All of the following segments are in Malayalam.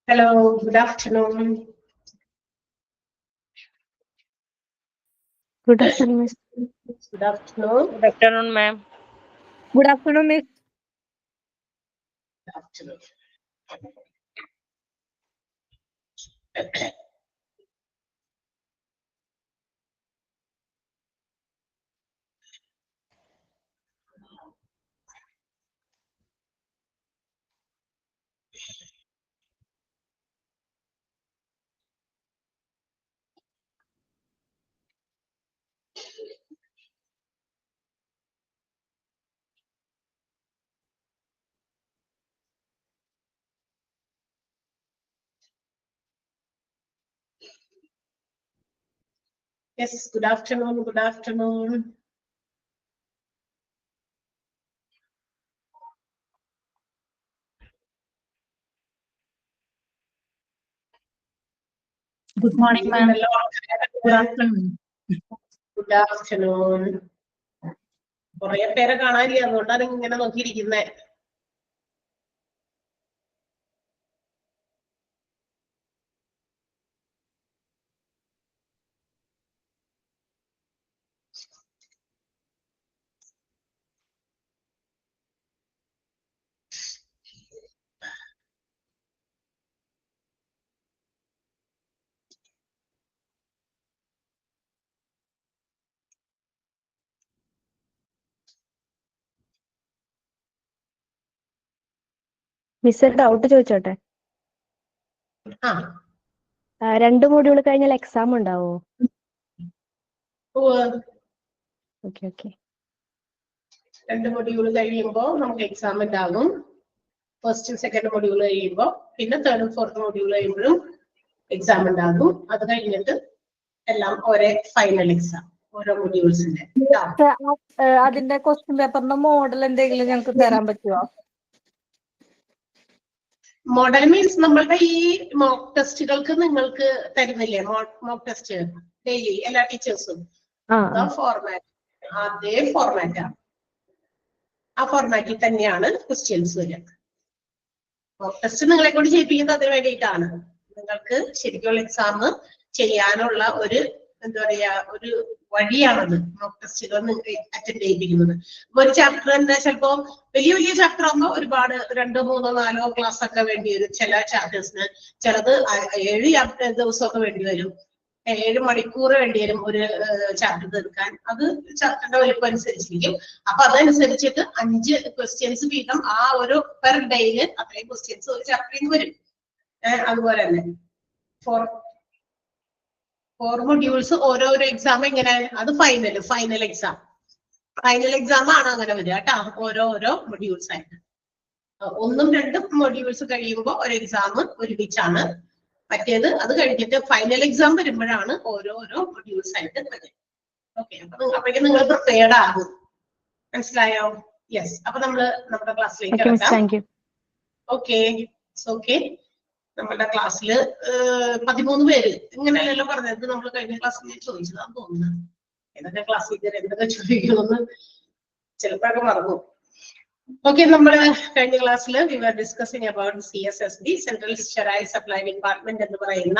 Hello, good afternoon. Good afternoon, Miss. Good afternoon. Good afternoon, ma'am. Good afternoon, Miss. Good afternoon. Yes, good afternoon. Good afternoon. Good morning, ma'am. Good afternoon. Good afternoon. കുറേ പേരെ കാണാനില്ല, അതുകൊണ്ടാണ് ഇങ്ങനെ നോക്കിയിരിക്കുന്നത്. മിസ് ഒരു ഡൗട്ട് ചോദിച്ചോട്ടെ? ആ, 2 മൊഡ്യൂൾ കഴിഞ്ഞാൽ എക്സാം ഉണ്ടാവോ? Okay okay. 2 മൊഡ്യൂൾ കഴിയുമ്പോൾ നമുക്ക് എക്സാം ഉണ്ടാകും. ഫസ്റ്റ് സെക്കൻഡ് മൊഡ്യൂൾ കഴിയുമ്പോൾ, പിന്നെ തേർഡ് ഫോർത്ത് മൊഡ്യൂൾ കഴിയുമ്പോഴും എക്സാം ഉണ്ടാകും. അത് കഴിഞ്ഞിട്ട് എല്ലാം ഒരേ ഫൈനൽ എക്സാം, ഓരോ മൊഡ്യൂൾസിന്റെ. അതിന്റെ ക്വസ്റ്റ്യൻ പേപ്പറിന്റെ മോഡൽ എന്തെങ്കിലും ഞങ്ങൾക്ക് തരാൻ പറ്റുമോ? മോഡൽ മീൻസ് നമ്മളുടെ ഈ മോക്ക് ടെസ്റ്റുകൾക്ക് നിങ്ങൾക്ക് തരുന്നില്ലേ മോക്ക് ടെസ്റ്റ് ഡെയിലി എല്ലാ ടീച്ചേഴ്സും ഫോർമാറ്റ്, അതേ ഫോർമാറ്റാണ്. ആ ഫോർമാറ്റിൽ തന്നെയാണ് ക്വസ്റ്റ്യൻസ് വരിക. മോക്ക് ടെസ്റ്റ് നിങ്ങളെ കൊണ്ട് ചെയ്യിപ്പിക്കുന്നത് അതിന് വേണ്ടിയിട്ടാണ്. നിങ്ങൾക്ക് ശരിക്കുള്ള എക്സാം ചെയ്യാനുള്ള ഒരു എന്താ പറയാ ഒരു വഴിയാണത് മോക്ക് ടെസ്റ്റുകൾ അറ്റൻഡ് ചെയ്യിപ്പിക്കുന്നത്. ഒരു ചാപ്റ്റർ തന്നെ ചിലപ്പോ വലിയ വലിയ ചാപ്റ്റർ ആകുമ്പോൾ ഒരുപാട് 2, 3, 4 ക്ലാസ് ഒക്കെ വേണ്ടി വരും. ചില ചാപ്റ്റേഴ്സിന് ചിലത് 7 ദിവസമൊക്കെ വേണ്ടി വരും. 7 മണിക്കൂർ വേണ്ടി വരും ഒരു ചാപ്റ്റർ തീർക്കാൻ. അത് ചാപ്റ്ററിന്റെ വലിപ്പം അനുസരിച്ചിരിക്കും. അപ്പൊ അതനുസരിച്ചിട്ട് 5 ക്വസ്റ്റ്യൻസ് വീതം ആ ഒരു പെർ ഡേയില് അത്രയും ക്വസ്റ്റ്യൻസ് ഒരു ചാപ്റ്ററിൽ നിന്ന് വരും. അതുപോലെ തന്നെ ഫോർ മൊഡ്യൂൾസ് ഓരോരോ എക്സാം എങ്ങനെ, അത് ഫൈനൽ എക്സാം ആണ് അങ്ങനെ വരിക കേട്ടോ. ഓരോ മൊഡ്യൂൾസ് ആയിട്ട് 1ഉം 2ഉം മൊഡ്യൂൾസ് കഴിയുമ്പോൾ ഒരു എക്സാം ഒരുമിച്ചാണ്. മറ്റേത് അത് കഴിഞ്ഞിട്ട് ഫൈനൽ എക്സാം വരുമ്പോഴാണ് ഓരോരോ മൊഡ്യൂൾസ് ആയിട്ട് വരിക. ഓക്കെ, അപ്പോഴേക്കും നിങ്ങൾ പ്രിപ്പയർഡ് ആകും. മനസ്സിലായോ? യെസ്. അപ്പൊ നമ്മള് നമ്മുടെ ക്ലാസ്സിലേക്ക് കിടക്കാം. ഓക്കെ. നമ്മുടെ ക്ലാസ്സില് 13 പേര്. ഇങ്ങനെയല്ലല്ലോ പറഞ്ഞത്, നമ്മൾ കഴിഞ്ഞ ക്ലാസ്സിൽ ചോദിച്ചതാന്ന് തോന്നുന്നു. ഏതൊക്കെ ക്ലാസ്സിൽ കയറി എന്തൊക്കെ ചോദിക്കണമെന്ന് ചിലപ്പോഴൊക്കെ മറന്നു. ഓക്കെ, നമ്മള് കഴിഞ്ഞ ക്ലാസ്സിൽ we were discussing about CSSD, central sterile supply department എന്ന് പറയുന്ന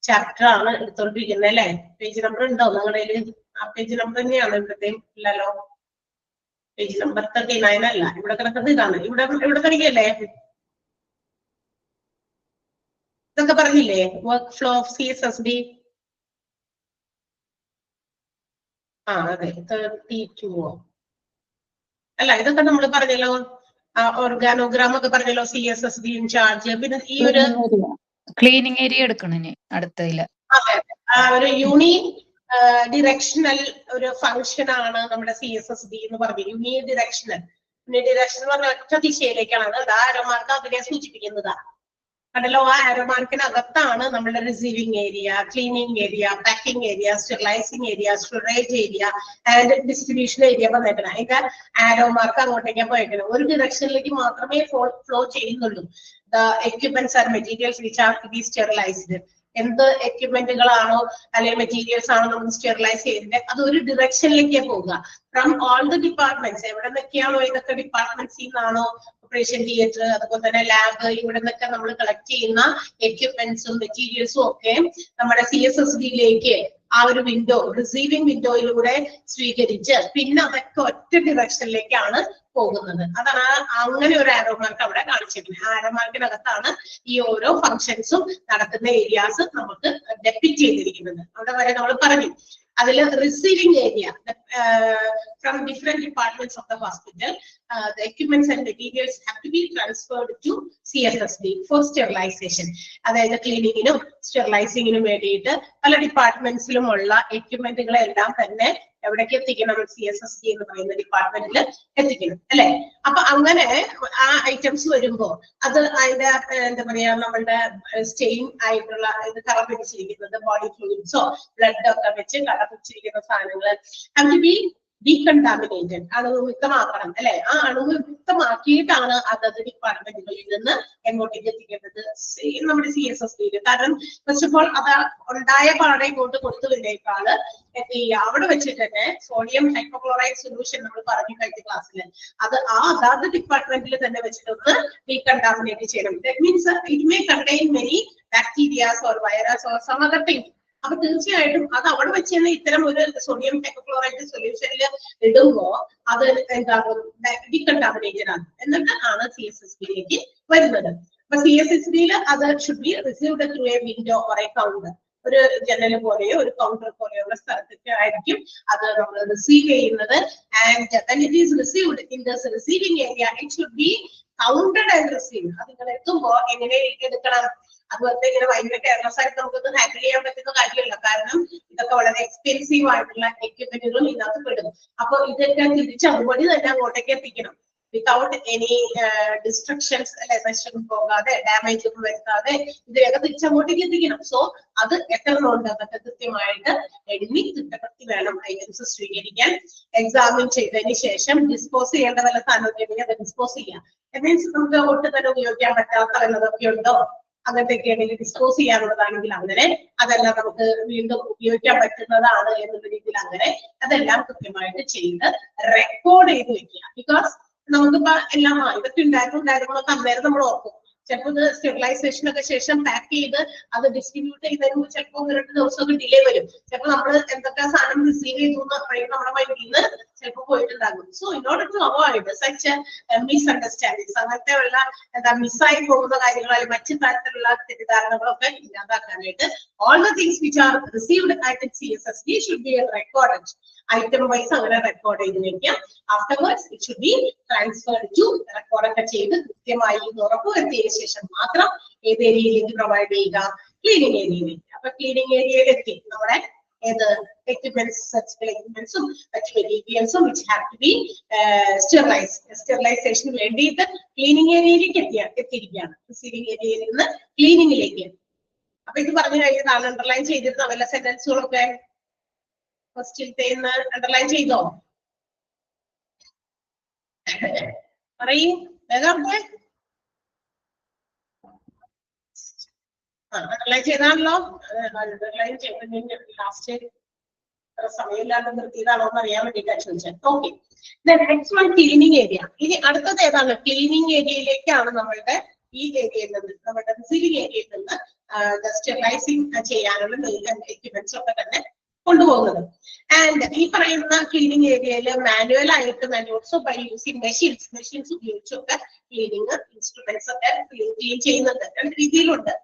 ചാപ്റ്റർ ആണ് എടുത്തോണ്ടിരിക്കുന്നത് അല്ലെ. പേജ് നമ്പർ ഉണ്ടോ നിങ്ങളുടെ കയ്യിൽ? ആ പേജ് നമ്പർ തന്നെയാണ് ഇവിടത്തെയും. ഇല്ലല്ലോ, പേജ് നമ്പർ 39 അല്ല ഇവിടെ കിടക്കുന്നത്. ഇതാണ് ഇവിടെ തനിക്കല്ലേ ഇതൊക്കെ പറഞ്ഞില്ലേ? Work flow of CSSD. അതെ, 32 അല്ല, ഇതൊക്കെ നമ്മൾ പറഞ്ഞല്ലോ. ഓർഗാനോഗ്രാം ഒക്കെ പറഞ്ഞല്ലോ. CSSD incharge. പിന്നെ ഈ ഒരു ക്ലീനിങ് ഏരിയ എടുക്കണേ അടുത്തതില്. അതെ, ഒരു യൂണി ഡിറക്ഷണൽ ഒരു ഫംഗ്ഷൻ ആണ് നമ്മുടെ CSSD എന്ന് പറഞ്ഞു. യൂണി ഡിറക്ഷണൽ എന്ന് പറഞ്ഞ ഒറ്റ ദിശയിലേക്കാണ്. അത് ആരോമാർക്ക് അതിനെ സൂചിപ്പിക്കുന്നതാ. കണ്ടല്ലോ, ആ ആരോമാർക്കിനകത്താണ് നമ്മുടെ receiving area, cleaning area, packing area, sterilising area, storage area and distribution area വന്നേക്കണം. അതിന്റെ ആരോമാർക്ക് അങ്ങോട്ടേക്കാണ് പോയേക്കണം. ഒരു ഡിറക്ഷനിലേക്ക് മാത്രമേ ഫ്ലോ ചെയ്യുന്നുള്ളൂ. The equipments or materials which are to be sterilized. എന്ത് എക്യുപ്മെന്റുകളാണോ അല്ലെങ്കിൽ മെറ്റീരിയൽസ് ആണോ നമ്മൾ സ്റ്റെറിലൈസ് ചെയ്യുന്നത്, അത് ഒരു ഡിറക്ഷനിലേക്ക് പോവുക. ഫ്രം ഓൾ ദ ഡിപ്പാർട്ട്മെന്റ്സ്, എവിടെ നിന്നൊക്കെയാണോ ഏതൊക്കെ ഡിപ്പാർട്ട്മെന്റ്സിൽ നിന്നാണോ ഓപ്പറേഷൻ തിയേറ്റർ, അതുപോലെ തന്നെ ലാബ്, ഇവിടെ നിന്നൊക്കെ നമ്മൾ കളക്ട് ചെയ്യുന്ന എക്യുപ്മെന്റ്സും മെറ്റീരിയൽസും ഒക്കെ നമ്മുടെ CSSDയിലേക്ക് ആ ഒരു വിൻഡോ, റിസീവിംഗ് വിൻഡോയിലൂടെ സ്വീകരിച്ച് പിന്നെ അതൊക്കെ ഒറ്റ ഡിറക്ഷനിലേക്കാണ് പോകുന്നത്. അതാണ് അങ്ങനെ ഒരു ആരോ മാർക്ക് അവിടെ കാണിച്ചിരിക്കുന്നത്. ആരോ മാർക്കിനകത്താണ് ഈ ഓരോ ഫങ്ഷൻസും നടക്കുന്ന ഏരിയാസ് നമുക്ക് ഡെപ്പിക്ട് ചെയ്തിരിക്കുന്നത്. അവിടെ വരെ നമ്മൾ പറഞ്ഞു. അതിൽ receiving area from different departments of the hospital, the equipments and materials have to be transferred to CSSD for sterilization. അതായത് ക്ലീനിങ്ങിനും സ്റ്റെറിലൈസിങ്ങിനും വേണ്ടിയിട്ട് പല ഡിപ്പാർട്ട്മെന്റ്സിലുമുള്ള എക്യുപ്മെന്റുകളെല്ലാം തന്നെ എവിടേക്ക് എത്തിക്കണം? CSSD എന്ന് പറയുന്ന ഡിപ്പാർട്ട്മെന്റിൽ എത്തിക്കണം, അല്ലെ? അപ്പൊ അങ്ങനെ ആ ഐറ്റംസ് വരുമ്പോ അത് അതിന്റെ എന്താ പറയാ, നമ്മളുടെ സ്റ്റെയിൻ ആയിട്ടുള്ള ഇത് കറ പിടിച്ചിരിക്കുന്നത് ബോഡി ഫ്ലൂയിഡ്സോ ബ്ലഡ് ഒക്കെ വെച്ച് കറ പിടിച്ചിരിക്കുന്ന സാധനങ്ങൾ have to be decontaminated, അണുവിമുക്തമാക്കണം, അല്ലെ? ആ അണുവിമുക്തമാക്കിയിട്ടാണ് അതത് ഡിപ്പാർട്ട്മെന്റുകളിൽ നിന്ന് എങ്ങോട്ടേക്ക് എത്തിക്കേണ്ടത്? നമ്മുടെ CSSD. കാരണം ഫസ്റ്റ് ഓഫ് ഓൾ അത് ഉണ്ടായ പാടെ ഇങ്ങോട്ട് കൊടുത്തുവിനേക്കാള് എന്ത് ചെയ്യുക, അവിടെ വെച്ചിട്ട് തന്നെ സോഡിയം ഹൈപ്പോക്ലോറൈഡ് സൊല്യൂഷൻ നമ്മൾ പറഞ്ഞു കഴിഞ്ഞ ക്ലാസ്സിൽ, അത് ആ അതാത് ഡിപ്പാർട്ട്മെന്റിൽ തന്നെ വെച്ചിട്ടൊന്ന് ഡീകണ്ടാമിനേറ്റ് ചെയ്യണം. That means it may contain many bacterias or virus or some other thing. അപ്പൊ തീർച്ചയായിട്ടും അത് അവിടെ വെച്ച് തന്നെ ഇത്തരം ഒരു സോഡിയം ഹൈപ്പോക്ലോറൈഡ് സൊല്യൂഷനിൽ ഇടുമ്പോ അത് എന്താകും? ഡീകണ്ടാമിനേറ്റഡ് ആണ്. എന്നിട്ട് ആണ് CSSDയിലേക്ക് വരുന്നത്. അപ്പൊ CSSDയിൽ അത് should be received through A window or A counter. ഒരു ജനൽ പോലെയോ ഒരു കൗണ്ടർ പോലെയുള്ള സ്ഥലത്തൊക്കെ ആയിരിക്കും അത് നമ്മൾ റിസീവ് ചെയ്യുന്നത്. And when it is received in this receiving area, it should be counted and received. അത് നിങ്ങൾ എത്തുമ്പോ എങ്ങനെ എടുക്കണം? അതുപോലെ ഇങ്ങനെ ഭയങ്കര കെയർലെസ് ആയിട്ട് നമുക്കൊന്ന് ഹാൻഡിൽ ചെയ്യാൻ പറ്റുന്ന കാര്യമല്ല. കാരണം ഇതൊക്കെ വളരെ എക്സ്പെൻസീവ് ആയിട്ടുള്ള എക്യുപ്മെന്റുകളും ഇതിനകത്ത് പെടും. അപ്പൊ ഇതൊക്കെ തിരിച്ച് അതുപോലെ തന്നെ അങ്ങോട്ടേക്ക് എത്തിക്കണം. വിതൗട്ട് എനി ഡിസ്ട്രക്ഷൻസ്, അല്ലെ? നഷ്ടം പോകാതെ, ഡാമേജ് ഒന്നും വരുത്താതെ ഇതിലൊക്കെ തിരിച്ചങ്ങോട്ടേക്ക് എത്തിക്കണം. സോ അത് എത്ര ഉണ്ട് അതൊക്കെ കൃത്യമായിട്ട് എണ്ണി തിട്ടപ്പെടുത്തി വേണം ഐറ്റംസ് സ്വീകരിക്കാൻ. എക്സാമിൻ ചെയ്തതിന് ശേഷം ഡിസ്പോസ് ചെയ്യേണ്ട വല്ല സാധനമൊക്കെ അത് ഡിസ്പോസ് ചെയ്യാം. മീൻസ് നമുക്ക് ഒട്ടും തന്നെ ഉപയോഗിക്കാൻ പറ്റാത്ത വല്ലതൊക്കെ ഉണ്ടോ, അങ്ങനത്തെയൊക്കെ ആണെങ്കിൽ ഡിസ്പോസ് ചെയ്യാനുള്ളതാണെങ്കിൽ അങ്ങനെ, അതെല്ലാം നമുക്ക് വീണ്ടും ഉപയോഗിക്കാൻ പറ്റുന്നതാണ് എന്നുള്ള രീതിയിൽ അങ്ങനെ അതെല്ലാം കൃത്യമായിട്ട് ചെയ്ത് റെക്കോർഡ് ചെയ്ത് വെക്കുക. ബിക്കോസ് നമുക്കിപ്പോ എല്ലാം ഇതൊക്കെ ഉണ്ടായിരുന്നു അന്നേരം നമ്മൾ ഓർക്കും. ചിലപ്പോൾ ഇത് സ്റ്റെറിലൈസേഷൻ ഒക്കെ ശേഷം പാക്ക് ചെയ്ത് അത് ഡിസ്ട്രിബ്യൂട്ട് ചെയ്തതിന് ചിലപ്പോൾ 1-2 ദിവസമൊക്കെ ഡിലേ വരും. ചിലപ്പോൾ നമ്മൾ എന്തൊക്കെ സാധനം റിസീവ് ചെയ്തു അപ്പോഴേക്കും നമ്മുടെ മൈൻഡിൽ നിന്ന് ചിലപ്പോൾ പോയിട്ടുണ്ടാകും. So in order to avoid such misunderstandings, അങ്ങനത്തെ ഉള്ള എന്താ മിസ്സായി പോകുന്ന കാര്യങ്ങൾ അല്ലെങ്കിൽ മറ്റു തരത്തിലുള്ള തെറ്റിദ്ധാരണകളൊക്കെ ഇല്ലാതാക്കാനായിട്ട് all the things which are received at CSSD should be recorded. Item wise അങ്ങനെ റെക്കോർഡ് ചെയ്ത് വെക്കാം. Afterwards it should be transferred to റെക്കോർഡൊക്കെ ചെയ്ത് കൃത്യമായി ഉറപ്പുവരുത്തിയതിനു ശേഷം മാത്രം ഏത് ഏരിയയിലേക്ക് പ്രൊവൈഡ് ചെയ്യുക? ക്ലീനിങ് ഏരിയയിലേക്ക്. അപ്പൊ ക്ലീനിങ് ഏരിയയിൽ എത്തി നമ്മുടെ ഏത് എക്യുപ്മെന്റ്സ്, സർജിക്കൽ എക്യുപ്മെന്റ്സും മറ്റു മെറ്റീരിയൽസും which have to be സ്റ്റെറിലൈസേഷന് വേണ്ടിയിട്ട് ക്ലീനിങ് ഏരിയയിലേക്ക് എത്തിയിരിക്കുകയാണ്. റിസീവിംഗ് ഏരിയയിൽ നിന്ന് ക്ലീനിങ്ങിലേക്ക്. അപ്പൊ ഇത് പറഞ്ഞു കഴിഞ്ഞാൽ അണ്ടർലൈൻ ചെയ്തിരുന്ന വല്ല സെന്റൻസുകളൊക്കെ ഫസ്റ്റിലത്തെ അണ്ടർലൈൻ ചെയ്തോ? പറയൂ വേഗം. അണ്ടർലൈൻ ചെയ്താണല്ലോ. അണ്ടർലൈൻ ചെയ്ത് ലാസ്റ്റ് സമയമില്ലാണ്ട് നിർത്തിയതാണോ എന്ന് അറിയാൻ വേണ്ടിയിട്ടാണ് ചോദിച്ചത്. Okay, next one cleaning area. ഇനി അടുത്തത് ഏതാണ്? ക്ലീനിങ് ഏരിയയിലേക്കാണ് നമ്മളുടെ ഈ ഏരിയയിൽ നിന്ന്, നമ്മുടെ റിസീവിംഗ് ഏരിയയിൽ നിന്ന് സ്റ്റെറിലൈസിംഗ് ചെയ്യാനുള്ള എക്യുപ്മെന്റ്സ് ഒക്കെ തന്നെ കൊണ്ടുപോകുന്നത്. ആൻഡ് ഈ പറയുന്ന ക്ലീനിങ് ഏരിയയിൽ മാനുവൽ ആയിട്ട് ഓൾസോ ബൈ യൂസിങ് മെഷീൻസ് ഉപയോഗിച്ചൊക്കെ ക്ലീനിങ് ഇൻസ്ട്രുമെന്റ്സ് ഒക്കെ ക്ലീൻ ചെയ്യുന്നുണ്ട്. 2 രീതിയിലുണ്ട്.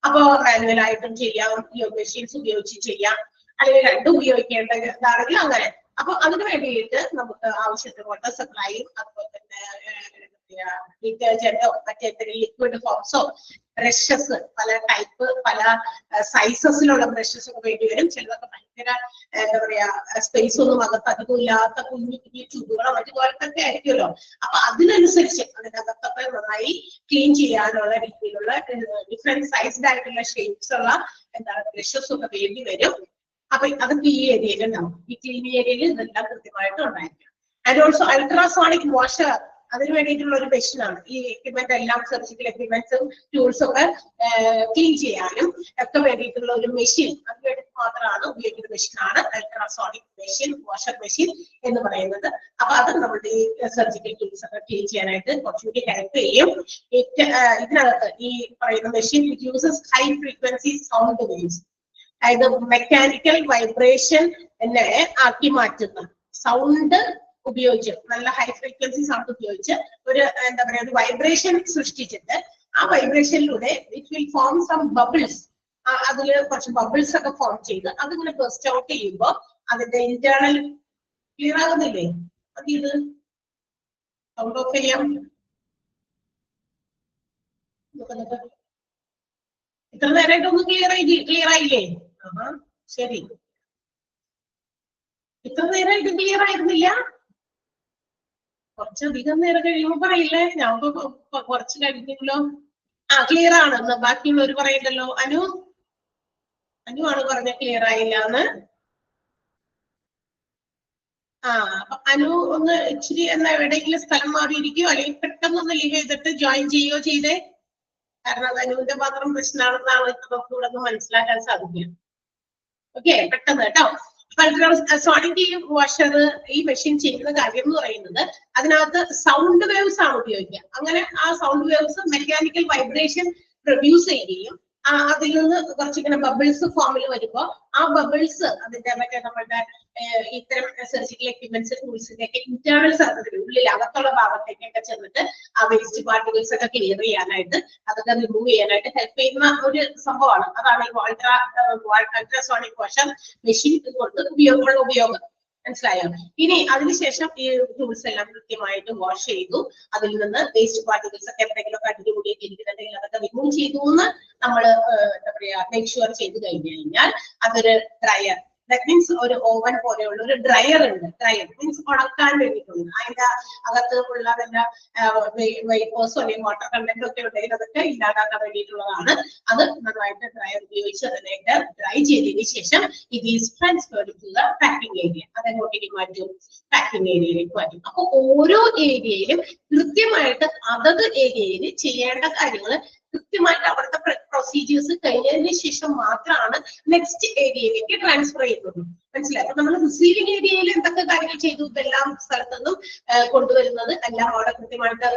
അപ്പോ മാനുവൽ ആയിട്ടും ചെയ്യാം, മെഷീൻസ് ഉപയോഗിച്ച് ചെയ്യാം, അല്ലെങ്കിൽ 2 ഉപയോഗിക്കേണ്ടതാണെങ്കിൽ അങ്ങനെ. അപ്പൊ അതിന് വേണ്ടിയിട്ട് നമുക്ക് ആവശ്യത്തിന് വാട്ടർ സപ്ലൈയും അതുപോലെ തന്നെ ഡിറ്റർജന്റോ മറ്റേതെങ്കിലും ലിക്വിഡ് ഫോംസോ ബ്രഷസ്, പല ടൈപ്പ് പല സൈസസിലുള്ള ബ്രഷസ് ഒക്കെ വേണ്ടി വരും. ചിലതൊക്കെ ഭയങ്കര എന്താ പറയാ സ്പേസ് ഒന്നും അകത്ത് അധികം ഇല്ലാത്ത കുഞ്ഞു കുഞ്ഞു ട്യൂബുകളോ മറ്റു പോലത്തൊക്കെ ആയിരിക്കുമല്ലോ. അപ്പൊ അതിനനുസരിച്ച് അതിനകത്തൊക്കെ നന്നായി ക്ലീൻ ചെയ്യാനുള്ള രീതിയിലുള്ള ഡിഫറെന്റ് സൈസ്ഡ് ആയിട്ടുള്ള ഷേപ്സ് ഉള്ള എന്താണ് ബ്രഷസ് ഒക്കെ വേണ്ടി വരും. അപ്പൊ അതൊക്കെ ഈ ഏരിയയിൽ ഉണ്ടാവും. ഈ ക്ലീനിങ് ഏരിയയിൽ ഇതെല്ലാം കൃത്യമായിട്ട് ഉണ്ടായിരിക്കും. ആൻഡ് ഓൾസോ അൾട്രാസോണിക് വാഷർ അതിന് വേണ്ടിയിട്ടുള്ള ഒരു മെഷീനാണ്. ഈ എക്യുപ്മെന്റ് എല്ലാം സർജിക്കൽ എക്യുപ്മെന്റ്സും ടൂൾസും ഒക്കെ ക്ലീൻ ചെയ്യാനും ഒക്കെ വേണ്ടിയിട്ടുള്ള ഒരു മെഷീൻ, അതിന് വേണ്ടി മാത്രമാണ് ഉപയോഗിക്കുന്ന മെഷീനാണ് അൾട്രാസോണിക് മെഷീൻ, വാഷർ മെഷീൻ എന്ന് പറയുന്നത്. അപ്പൊ അത് നമ്മുടെ ഈ സർജിക്കൽ ടൂൾസ് ഒക്കെ ക്ലീൻ ചെയ്യാനായിട്ട് കുറച്ചുകൂടി ഹെൽപ്പ് ചെയ്യും. ഇതിനകത്ത് ഈ പറയുന്ന machine uses high frequency sound waves, അതായത് മെക്കാനിക്കൽ വൈബ്രേഷൻ എന്നെ ആക്കി മാറ്റുന്ന സൗണ്ട് ഉപയോഗിച്ച്, നല്ല ഹൈ ഫ്രീക്വൻസി സൗണ്ട് ഉപയോഗിച്ച് ഒരു എന്താ പറയാ ഒരു വൈബ്രേഷൻ സൃഷ്ടിച്ചിട്ട് ആ വൈബ്രേഷനിലൂടെ it will form some bubbles. അതില് കുറച്ച് ബബിൾസ് ഒക്കെ ഫോം ചെയ്ത് അതിങ്ങനെ ബസ്റ്റ് ഔട്ട് ചെയ്യുമ്പോൾ അതിന്റെ ഇന്റേണൽ ക്ലിയർ ആകുന്നില്ലേ? അത് ഇത് സൗണ്ട് ഓഫ് ചെയ്യാം. ഇത്ര നേരമായിട്ടൊന്നും ക്ലിയർ ആയില്ലേ? ശരി, ഇത്ര നേരമായിട്ട് ക്ലിയർ ആയിരുന്നില്ല. കുറച്ചധികം നേരം കഴിയുമ്പോ പറയില്ലേ? ഞാൻ കുറച്ച് കഴിഞ്ഞല്ലോ. ക്ലിയർ ആണ്. ബാക്കിയുള്ളവർ പറയില്ലല്ലോ. അനു ആണ് പറഞ്ഞ ക്ലിയർ ആയില്ല എന്ന്. അപ്പൊ അനു ഒന്ന് ഇച്ചിരി എന്നാ എവിടെയെങ്കിലും സ്ഥലം മാറിയിരിക്കോ, അല്ലെങ്കിൽ പെട്ടെന്നൊന്ന് ലീവ് ചെയ്തിട്ട് ജോയിൻ ചെയ്യോ ചെയ്തേ. കാരണം അത് അനുവിന്റെ മാത്രം പ്രശ്നമാണെന്നാണ് നമുക്ക് ഇവിടെ നിന്ന് മനസ്സിലാക്കാൻ സാധിക്കുക. ഓക്കെ, പെട്ടെന്ന് കേട്ടോ. അൾട്രാസോണിക് വാഷർ ഈ മെഷീൻ ചെയ്യുന്ന കാര്യം എന്ന് പറയുന്നത് അതിനകത്ത് സൗണ്ട് വേവ്സ് ആണ് ഉപയോഗിക്കുക. അങ്ങനെ ആ sound waves mechanical vibration produce ചെയ്യുകയും അതിൽ നിന്ന് കുറച്ചിങ്ങനെ ബബിൾസ് ഫോമിൽ വരുമ്പോൾ ആ ബബിൾസ് അതിന്റെ മറ്റേ നമ്മളുടെ ഇത്തരം സർജിക്കൽ എക്യുപ്മെന്റ്സ് ടൂൾസിന്റെ ഒക്കെ ഇന്റേണൽ സർഫസിൽ ഉള്ളിൽ അകത്തുള്ള ഭാഗത്തേക്കൊക്കെ ചെന്നിട്ട് ആ വേസ്റ്റ് പാർട്ടിക്കിൾസ് ഒക്കെ ക്ലിയർ ചെയ്യാനായിട്ട്, അതൊക്കെ റിമൂവ് ചെയ്യാനായിട്ട് ഹെൽപ്പ് ചെയ്യുന്ന ഒരു സംഭവമാണ്. അതാണ് ഈ അൾട്രാസോണിക് വാഷർ മെഷീൻ കൊണ്ട് ഉപയോഗം. മനസ്സിലായോ? ഇനി അതിനുശേഷം ഈ ടൂൾസ് എല്ലാം കൃത്യമായിട്ട് വാഷ് ചെയ്തു, അതിൽ നിന്ന് വേസ്റ്റ് പാർട്ടിക്കിൾസ് ഒക്കെ എന്തെങ്കിലും അടിഞ്ഞു കൂടിയിട്ടുണ്ടെങ്കിൽ അതൊക്കെ റിമൂവ് ചെയ്തു എന്ന് നമ്മൾ എന്താ പറയാ മേക്ക് ഷുവർ ചെയ്ത് കഴിഞ്ഞാൽ അതൊരു ഡ്രയർ, ദാറ്റ് മീൻസ് ഒരു ഓവൻ പോലെയുള്ള ഒരു ഡ്രയർ ഉണ്ട്. ഡ്രയർ മീൻസ് ഉണക്കാൻ വേണ്ടിയിട്ടുണ്ട്. അതിന്റെ അകത്ത് ഉള്ള വല്ല വൈപ്പോസോ അല്ലെങ്കിൽ വാട്ടർ കണ്ടന്റോ ഒക്കെ ഉണ്ടെങ്കിൽ അതൊക്കെ ഇല്ലാതാക്കാൻ വേണ്ടിയിട്ടുള്ളതാണ്. അത് നന്നായിട്ട് ഡ്രയർ ഉപയോഗിച്ച് അതിനായിട്ട് ഡ്രൈ ചെയ്തതിന് ശേഷം ഇത് is transferred to the packing area. അതെങ്ങോട്ടേക്ക് മാറ്റും? പാക്കിംഗ് ഏരിയയിലേക്ക് മാറ്റും. അപ്പൊ ഓരോ ഏരിയയിലും കൃത്യമായിട്ട് അതത് ഏരിയയിൽ ചെയ്യേണ്ട കാര്യങ്ങൾ കൃത്യമായിട്ട് അവിടുത്തെ പ്രൊസീജിയേഴ്സ് കഴിഞ്ഞതിന് ശേഷം മാത്രമാണ് നെക്സ്റ്റ് ഏരിയയിലേക്ക് ട്രാൻസ്ഫർ ചെയ്യുന്നത്. മനസ്സിലായി? അപ്പൊ നമ്മൾ റിസീവിംഗ് ഏരിയയിൽ എന്തൊക്കെ കാര്യങ്ങൾ ചെയ്തു, ഇതെല്ലാം സ്ഥലത്തു നിന്നും കൊണ്ടുവരുന്നത് എല്ലാം അവിടെ കൃത്യമായിട്ട്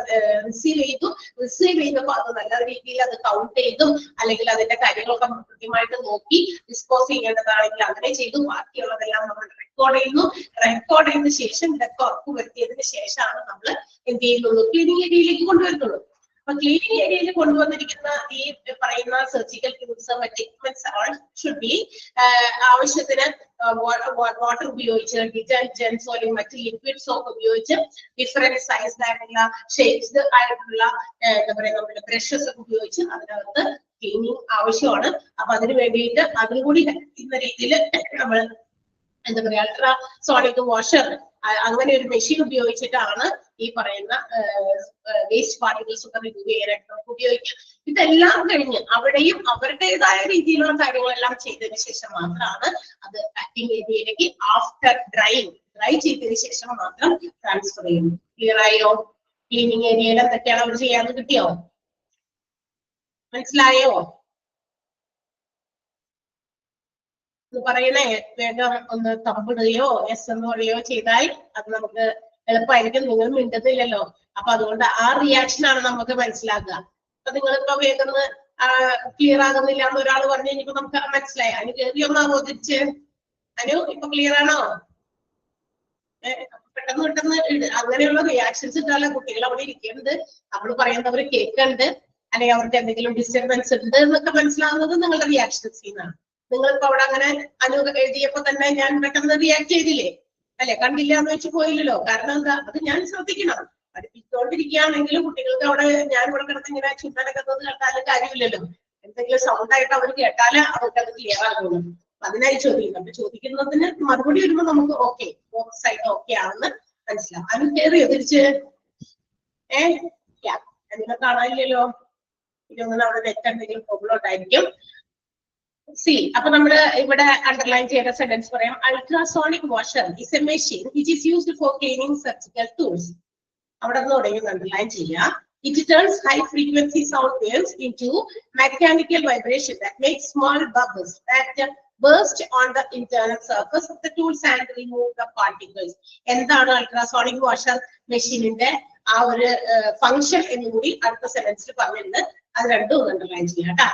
റിസീവ് ചെയ്തു. റിസീവ് ചെയ്തപ്പോൾ അത് നല്ല രീതിയിൽ അത് കൗണ്ട് ചെയ്തു, അല്ലെങ്കിൽ അതിന്റെ കാര്യങ്ങളൊക്കെ കൃത്യമായിട്ട് നോക്കി ഡിസ്പോസ് ചെയ്യേണ്ടതാണെങ്കിൽ അങ്ങനെ ചെയ്തു. ബാക്കിയുള്ളതെല്ലാം നമ്മൾ റെക്കോർഡ് ചെയ്യുന്നു. റെക്കോർഡ് ചെയ്ത ശേഷം ഇതൊക്കെ ഉറപ്പ് വരുത്തിയതിന് ശേഷമാണ് നമ്മൾ എന്ത് ചെയ്യുന്നുള്ളൂ? ക്ലീനിങ് ഏരിയയിലേക്ക് കൊണ്ടുവരുന്നുള്ളൂ. അപ്പൊ ക്ലീനിങ് ഏരിയയിൽ കൊണ്ടുവന്നിരിക്കുന്ന ഈ പറയുന്ന surgical tools equipments should be ആവശ്യത്തിന് വാട്ടർ ഉപയോഗിച്ച്, ഡിറ്റർജൻസോ അല്ലെങ്കിൽ മറ്റ് ലിക്വിഡ് സോപ്പ് ഉപയോഗിച്ച് ഡിഫറെന്റ് സൈസ് ആയിട്ടുള്ള ഷേപ്സ് ആയിട്ടുള്ള എന്താ പറയാ നമ്മുടെ ബ്രഷസ് ഒക്കെ ഉപയോഗിച്ച് അതിനകത്ത് ക്ലീനിങ് ആവശ്യമാണ്. അപ്പൊ അതിന് വേണ്ടിയിട്ട് അതും കൂടി ഇന്ന രീതിയിൽ നമ്മൾ എന്താ പറയാ അൾട്രാസോണിക് വാഷർ അങ്ങനെ ഒരു മെഷീൻ ഉപയോഗിച്ചിട്ടാണ് ഈ പറയുന്ന വേസ്റ്റ് പാർട്ടിക്കിൾസ് ഒക്കെ റിമൂവ് ചെയ്യാനായിട്ട് നമുക്ക് ഉപയോഗിക്കാം. ഇതെല്ലാം കഴിഞ്ഞ് അവിടെയും അവരുടേതായ രീതിയിലുള്ള കാര്യങ്ങളെല്ലാം ചെയ്തതിനു ശേഷം മാത്രമാണ് അത് പാക്കിംഗ് ഏരിയയിലേക്ക് ആഫ്റ്റർ ഡ്രൈ ചെയ്തതിനു ശേഷം മാത്രം ട്രാൻസ്ഫർ ചെയ്യുന്നു. ക്ലിയർ ആയോ? ക്ലീനിങ് ഏരിയയിൽ എന്തൊക്കെയാണ് അവർ ചെയ്യാന്ന് കിട്ടിയോ? മനസ്സിലായോ? പറയണേ, വേഗം ഒന്ന് തമ്പിടുകയോ എസ് എന്ന് പറയുകയോ ചെയ്താൽ അത് നമുക്ക് എളുപ്പമായിരിക്കും. നിങ്ങൾ മിണ്ടുന്നില്ലല്ലോ, അപ്പൊ അതുകൊണ്ട് ആ റിയാക്ഷൻ ആണ് നമുക്ക് മനസ്സിലാക്കുക. അപ്പൊ നിങ്ങളിപ്പോ വേഗം ക്ലിയർ ആകുന്നില്ല എന്ന് ഒരാൾ പറഞ്ഞു കഴിഞ്ഞപ്പോ നമുക്ക് മനസ്സിലായി. അനു കയറി ഒന്നാമോ തിരിച്ച്? അനു ഇപ്പൊ ക്ലിയർ ആണോ? പെട്ടെന്ന് അങ്ങനെയുള്ള റിയാക്ഷൻസ് ഇട്ടാലോ കുട്ടികൾ അവിടെ ഇരിക്കുന്നുണ്ട്, നമ്മൾ പറയുന്നവർ കേൾക്കുന്നുണ്ട്, അല്ലെങ്കിൽ അവർക്ക് എന്തെങ്കിലും ഡിസ്റ്റർബൻസ് ഉണ്ട് എന്നൊക്കെ മനസ്സിലാവുന്നത് നിങ്ങളുടെ റിയാക്ഷൻസ് ചെയ്യുന്നതാണ്. നിങ്ങളിപ്പോ അവിടെ അങ്ങനെ അനു എഴുതിയപ്പോ തന്നെ ഞാൻ പെട്ടെന്ന് റിയാക്ട് ചെയ്തില്ലേ? അല്ലെ? കണ്ടില്ല എന്ന് വെച്ച് പോയില്ലല്ലോ. കാരണം എന്താ? അത് ഞാൻ ശ്രദ്ധിക്കണം. പഠിപ്പിച്ചുകൊണ്ടിരിക്കുകയാണെങ്കിലും കുട്ടികൾക്ക് അവിടെ ഞാൻ ഇവിടെ കിടന്ന് ഇങ്ങനെ ചുണ്ടനക്കുന്നത് കേട്ടാലും കാര്യമില്ലല്ലോ. എന്തെങ്കിലും സൗണ്ട് ആയിട്ട് അവർ കേട്ടാല് അവർക്ക് അത് ക്ലിയർ ആകുള്ളൂ. അതിനായി ചോദിക്കും. അപ്പൊ ചോദിക്കുന്നതിന് മറുപടി വരുമ്പോ നമുക്ക് ഓക്കെ, ബോത്ത് സൈഡ് ഓക്കെ ആണെന്ന് മനസ്സിലാവും. അനു കയറിയോ തിരിച്ച്? അതിനെ കാണാനില്ലല്ലോ. ഇതൊന്നും അവിടെ നെറ്റ് എന്തെങ്കിലും പ്രോബ്ലം ഉണ്ടായിരിക്കും. സി, അപ്പൊ നമ്മള് ഇവിടെ അണ്ടർലൈൻ ചെയ്ത സെന്റൻസ് പറയാം. Ultrasonic washer is A machine which is used for cleaning surgical tools. അവിടെ നിന്ന് തുടങ്ങി അണ്ടർലൈൻ ചെയ്യുക. It turns high frequency sound waves into mechanical vibration that makes small bubbles that burst on the internal surface of the tools and remove the particles. എന്താണ് അൾട്രാസോണിക് വാഷർ മെഷീനിന്റെ ആ ഒരു ഫംഗ്ഷൻ എന്നുകൂടി അടുത്ത സെന്റൻസിൽ പറഞ്ഞിട്ടുണ്ട്. അത് രണ്ടും ഒന്ന് അണ്ടർലൈൻ ചെയ്യാം കേട്ടോ.